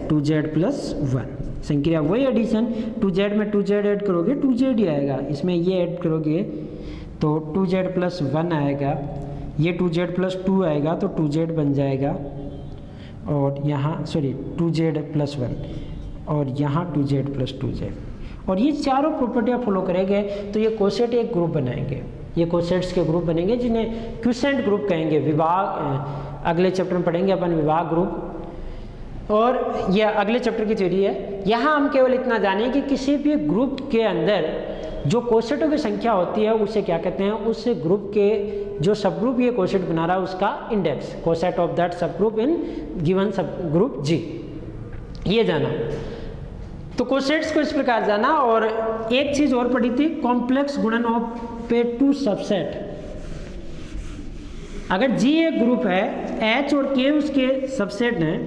Speaker 1: + 1 संक्रिया वही एडिशन, 2Z में 2Z ऐड करोगे 2Z ही आएगा, इसमें ये ऐड करोगे तो 2Z + 1 आएगा, ये 2Z + 2 आएगा तो 2Z बन जाएगा, और यहाँ 2Z + 1, और यहाँ 2Z + 2Z। और ये चारों प्रॉपर्टियाँ फॉलो करेंगे तो ये कोसेट एक ग्रुप बनाएंगे। ये कोसेट्स के ग्रुप बनेंगे जिन्हें क्विसेंट ग्रुप कहेंगे। विभाग अगले चैप्टर में पढ़ेंगे अपन, विभाग ग्रुप, और यह अगले चैप्टर की थ्योरी है। यहाँ हम केवल इतना जाने कि किसी भी ग्रुप के अंदर जो कोसेटों की संख्या होती है उसे क्या कहते हैं, उस ग्रुप के जो सब ग्रुप ये कोसेट बना रहा है उसका इंडेक्स, कोसेट ऑफ दैट सब ग्रुप इन गिवन सब ग्रुप जी। ये जाना, तो कोसेट्स को इस प्रकार जाना। और एक चीज और पढ़ी थी, कॉम्प्लेक्स गुणन ऑफ पे 2 सबसेट। अगर जी एक ग्रुप है, एच और के उसके सबसेट हैं,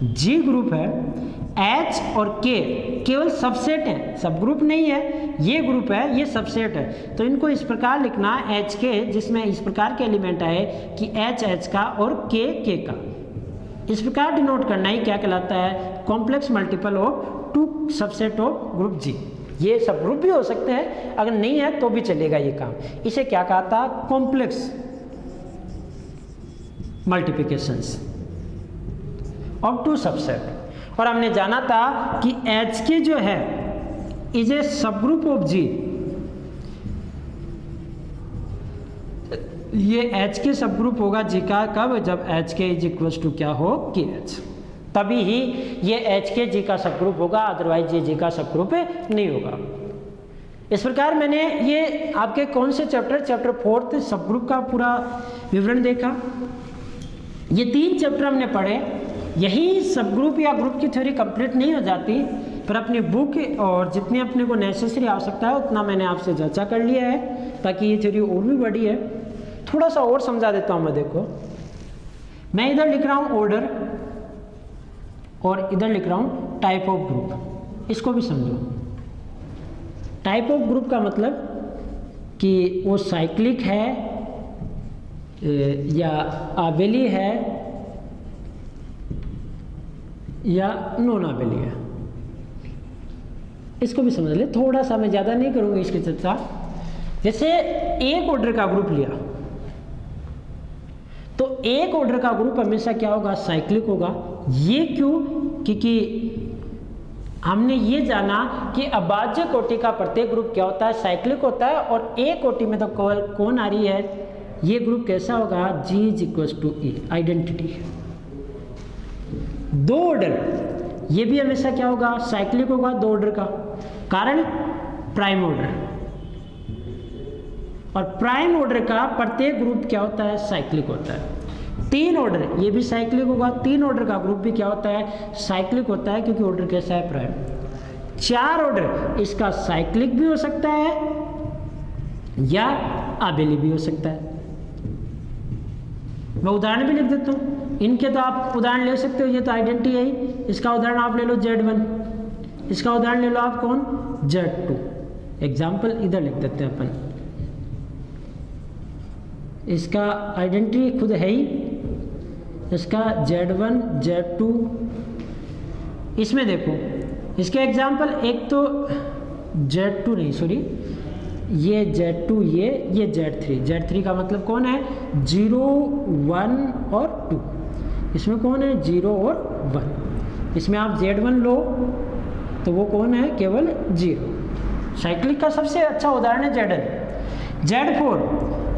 Speaker 1: जी ग्रुप है, एच और के केवल सबसेट हैं, सब ग्रुप नहीं है, ये ग्रुप है, ये सबसेट है, तो इनको इस प्रकार लिखना एच के, जिसमें इस प्रकार के एलिमेंट आए कि एच एच का और के का, इस प्रकार डिनोट करना ही क्या कहलाता है, complex multiple of 2 subset of group G. ये सब ग्रुप भी हो सकते हैं, अगर नहीं है तो भी चलेगा ये काम। इसे क्या कहा था, कॉम्प्लेक्स मल्टीप्लिकेशंस ऑफ 2 सबसेट। और हमने जाना था कि एच के जो है इज ए सब ग्रुप ऑफ जी, ये एच के सब ग्रुप होगा जी का कब, जब एच के इज इक्वल्स टू क्या हो के एच, तभी ही ये एच के जी का सब ग्रुप होगा, अदरवाइज ये जी का सब ग्रुप नहीं होगा। इस प्रकार मैंने ये आपके कौन से चैप्टर 4th सब ग्रुप का पूरा विवरण देखा। ये 3 चैप्टर हमने पढ़े। यही सब ग्रुप या ग्रुप की थ्योरी कंप्लीट नहीं हो जाती, पर अपनी बुक और जितनी अपने को नेसेसरी आवश्यकता है उतना मैंने आपसे चर्चा कर लिया है, ताकि ये थ्योरी और भी बड़ी है। थोड़ा सा और समझा देता हूँ मैं। देखो, मैं इधर लिख रहा हूँ ऑर्डर और इधर लिख रहा हूँ टाइप ऑफ ग्रुप। इसको भी समझो। टाइप ऑफ ग्रुप का मतलब कि वो साइक्लिक है या आबेली है या नॉन आबेली है, इसको भी समझ ले। थोड़ा सा, मैं ज़्यादा नहीं करूँगी इसकी चर्चा। जैसे एक ऑर्डर का ग्रुप लिया, तो एक ऑर्डर का ग्रुप हमेशा क्या होगा, साइक्लिक होगा। ये क्यों? क्योंकि हमने ये जाना कि अभाज्य कोटि का प्रत्येक ग्रुप क्या होता है, साइक्लिक होता है। और एक कोटि में तो कौन आ रही है, ये ग्रुप कैसा होगा, G is equals to e, identity. 2 order, ये भी हमेशा क्या होगा, साइक्लिक होगा 2 ऑर्डर का। कारण प्राइम ऑर्डर, और प्राइम ऑर्डर का प्रत्येक ग्रुप क्या होता है, साइक्लिक होता है। 3 ऑर्डर, ये भी साइक्लिक होगा। 3 ऑर्डर का ग्रुप भी क्या होता है, साइक्लिक होता है, क्योंकि ऑर्डर कैसा है, प्राइम। 4 ऑर्डर, इसका साइक्लिक भी हो सकता है या आबेली भी हो सकता है। मैं उदाहरण भी लिख देता हूँ इनके, तो आप उदाहरण ले सकते हो। ये तो आइडेंटिटी है ही। इसका उदाहरण आप ले लो Z1, इसका उदाहरण ले लो आप कौन, Z2। एग्जाम्पल इधर लिख देते हैं अपन। इसका आइडेंटिटी खुद है ही, इसका Z1 Z2। इसमें देखो, इसके एग्जाम्पल एक तो Z2 नहीं, सॉरी, ये Z2, ये Z3। Z3 का मतलब कौन है, 0 1 और 2। इसमें कौन है, 0 और 1। इसमें आप Z1 लो तो वो कौन है, केवल 0। साइक्लिक का सबसे अच्छा उदाहरण है ZN। Z4,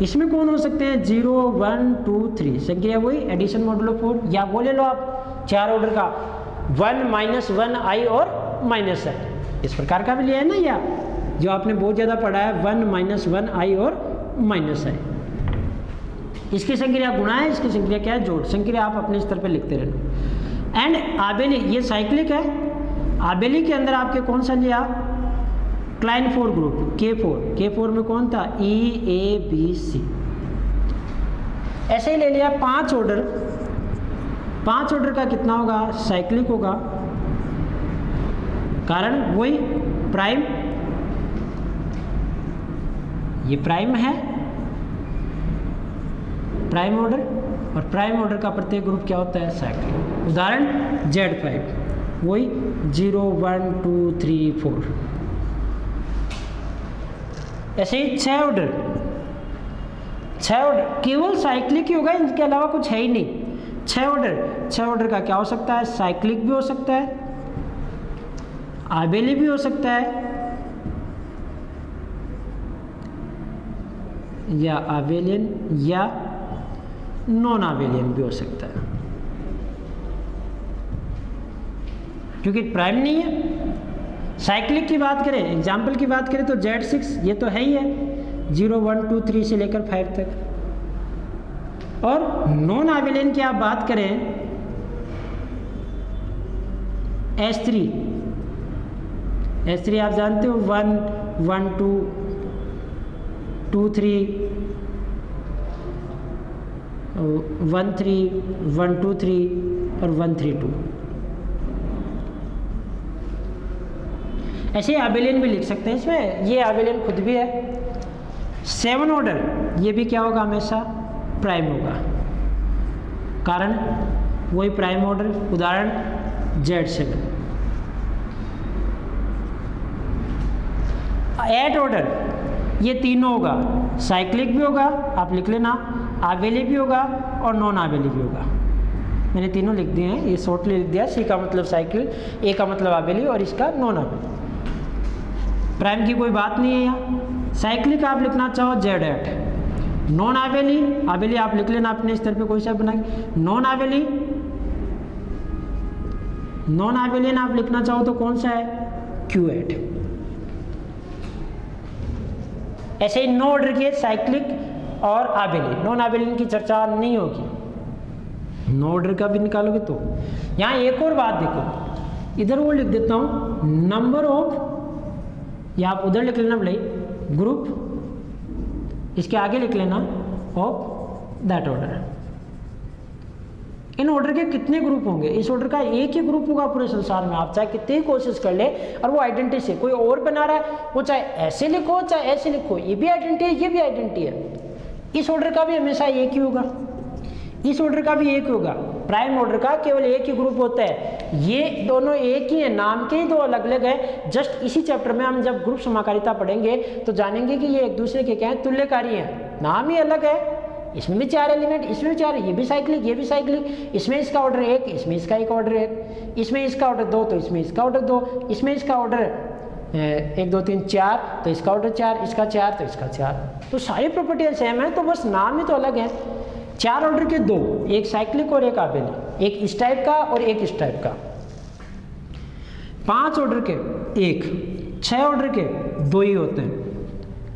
Speaker 1: इसमें कौन हो सकते हैं, 0 1 2 3। संख्या वही, एडिशन मॉडुलो 4। या वो ले लो आप 4 ऑर्डर का, 1 -1 i और -i। इस प्रकार का भी लिया है ना, या जो आपने बहुत ज़्यादा पढ़ा है, 1 -1 i और -i। इसकी संक्रिया गुणा है, इसकी संक्रिया क्या है, जोड़। संक्रिया आप अपने स्तर पर लिखते रहना। एंड आबेली, ये साइक्लिक है। आबेली के अंदर आपके कौन सा लिया, क्लाइन 4 ग्रुप, K4 में कौन था, E A B C। ऐसे ही ले लिया 5 ऑर्डर। 5 ऑर्डर का कितना होगा, साइक्लिक होगा। कारण वही प्राइम, ये प्राइम है, प्राइम ऑर्डर। और प्राइम ऑर्डर का प्रत्येक ग्रुप क्या होता है, साइक्लिक। उदाहरण Z5, वही 0 1 2 3 4। ऐसे ही 6 ऑर्डर केवल साइक्लिक ही होगा, इनके अलावा कुछ है ही नहीं। 6 ऑर्डर का क्या हो सकता है, साइक्लिक भी हो सकता है, आबेली भी हो सकता है, या आबेलियन या नॉन आबेलियन भी हो सकता है, क्योंकि प्राइम नहीं है। साइक्लिक की बात करें, एग्जाम्पल की बात करें तो Z6, ये तो है ही है, 0 1 2 3 से लेकर 5 तक। और नॉन आबेलियन की आप बात करें, S3 आप जानते हो, 1 1 2 2 3 1 3 1 2 3 और 1 3 2। ऐसे आबेलियन भी लिख सकते हैं इसमें, ये आबेलियन खुद भी है। 7 ऑर्डर, ये भी क्या होगा, हमेशा प्राइम होगा। कारण वही प्राइम ऑर्डर। उदाहरण Z7। 8 ऑर्डर, ये तीनों होगा, साइक्लिक भी होगा, आप लिख लेना, आबेली भी होगा और नॉन आबेली भी होगा। मैंने तीनों लिख दिए हैं, ये शॉर्टली लिख दिया। C का मतलब साइकिल, A का मतलब आबेली और इसका नॉन आबेली। प्राइम की कोई बात नहीं है यहाँ। साइक्लिक आप लिखना चाहो Z8, नॉन आबेली, आबेली आप लिख लेना अपने स्तर पे कोई सा बनाएंगे। नॉन आबेली, नॉन आबेलियन आप लिखना चाहो तो कौन सा है, क्यूएट। ऐसे ही नो ऑर्डर के साइक्लिक और आबेली, नॉन आबेलियन की चर्चा नहीं होगी। नो ऑर्डर का भी निकालोगे तो यहाँ एक और बात देखो, इधर वो लिख देता हूं नंबर ऑफ, या आप उधर लिख लेना भाई ग्रुप, इसके आगे लिख लेना of that order. In order के कितने ग्रुप होंगे, इस ऑर्डर का एक ही ग्रुप होगा पूरे संसार में, आप चाहे कितनी कोशिश कर ले, और वो आइडेंटिटी से कोई और बना रहा है, वो चाहे ऐसे लिखो चाहे ऐसे लिखो, ये भी आइडेंटिटी है, ये भी आइडेंटिटी है। इस ऑर्डर का भी हमेशा एक ही होगा, इस ऑर्डर का भी एक होगा। प्राइम ऑर्डर का केवल एक ही ग्रुप होता है, ये दोनों एक ही है, नाम के ही दो अलग अलग है। जस्ट इसी चैप्टर में हम जब ग्रुप समाकारिता पढ़ेंगे तो जानेंगे कि ये एक दूसरे के क्या है, तुल्यकारी हैं, नाम ही अलग है। इसमें भी 4 एलिमेंट, इसमें भी 4, ये भी साइक्लिक, ये भी साइक्लिक, इसमें इसका ऑर्डर 1, इसमें इसका एक ऑर्डर 1, इसमें इसका ऑर्डर 2 तो इसमें इसका ऑर्डर 2, इसमें इसका ऑर्डर 1 2 3 4 तो इसका ऑर्डर 4, इसका 4 तो इसका 4, तो सारी प्रॉपर्टियां सेम है, तो बस नाम ही तो अलग है। 4 ऑर्डर के 2, एक साइक्लिक और एक आबेली, एक इस टाइप का और एक इस टाइप का। 5 ऑर्डर के 1, 6 ऑर्डर के 2 ही होते हैं,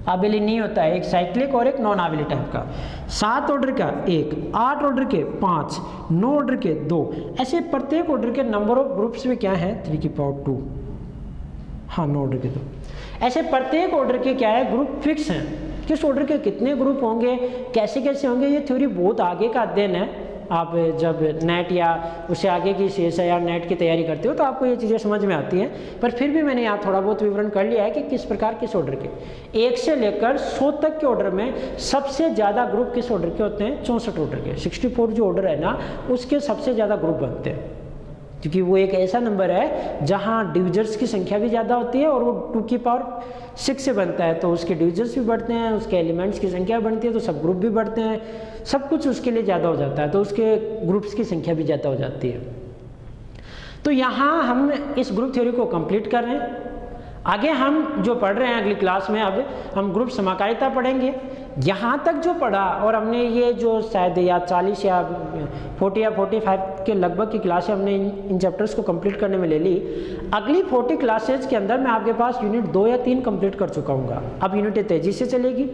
Speaker 1: आबेली नहीं होता है, एक साइक्लिक और एक नॉन आबेली टाइप का। 7 ऑर्डर का 1, 8 ऑर्डर के 5, 9 ऑर्डर के 2, ऐसे प्रत्येक ऑर्डर के नंबर ऑफ ग्रुप्स में क्या है 3 की पावर 2, हाँ 9 ऑर्डर के 2। ऐसे प्रत्येक ऑर्डर के क्या है ग्रुप फिक्स हैं, किस ऑर्डर के कितने ग्रुप होंगे, कैसे कैसे होंगे, ये थ्योरी बहुत आगे का अध्ययन है। आप जब नेट या उससे आगे की CSI या नेट की तैयारी करते हो तो आपको ये चीज़ें समझ में आती हैं, पर फिर भी मैंने यहाँ थोड़ा बहुत विवरण कर लिया है कि किस प्रकार किस ऑर्डर के 1 से लेकर 100 तक के ऑर्डर में सबसे ज़्यादा ग्रुप किस ऑर्डर के होते हैं, 64 ऑर्डर के। 64 जो ऑर्डर है ना, उसके सबसे ज़्यादा ग्रुप बनते हैं, क्योंकि वो एक ऐसा नंबर है जहाँ डिविजर्स की संख्या भी ज़्यादा होती है, और वो 2 की पावर 6 से बनता है, तो उसके डिविजर्स भी बढ़ते हैं, उसके एलिमेंट्स की संख्या बढ़ती है, तो सब ग्रुप भी बढ़ते हैं, सब कुछ उसके लिए ज़्यादा हो जाता है, तो उसके ग्रुप्स की संख्या भी ज़्यादा हो जाती है। तो यहाँ हम इस ग्रुप थ्योरी को कंप्लीट कर रहे हैं। आगे हम जो पढ़ रहे हैं अगली क्लास में, अब हम ग्रुप समाकारिता पढ़ेंगे। यहाँ तक जो पढ़ा, और हमने ये जो शायद या 40 या 40 या 45 के लगभग की क्लासें हमने इन चैप्टर्स को कंप्लीट करने में ले ली। अगली 40 क्लासेज के अंदर मैं आपके पास यूनिट 2 या 3 कंप्लीट कर चुका हूँ। अब यूनिट तेज़ी से चलेगी,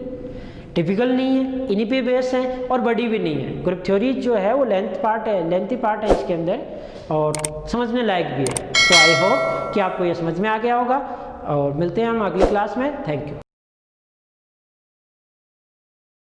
Speaker 1: टिपिकल नहीं है, इन्हीं पे बेस है, और बड़ी भी नहीं है। ग्रुप थ्योरी जो है वो लेंथी पार्ट है इसके अंदर, और समझने लायक भी है। तो आई होप कि आपको ये समझ में आ गया होगा, और मिलते हैं हम अगली क्लास में। Thank you.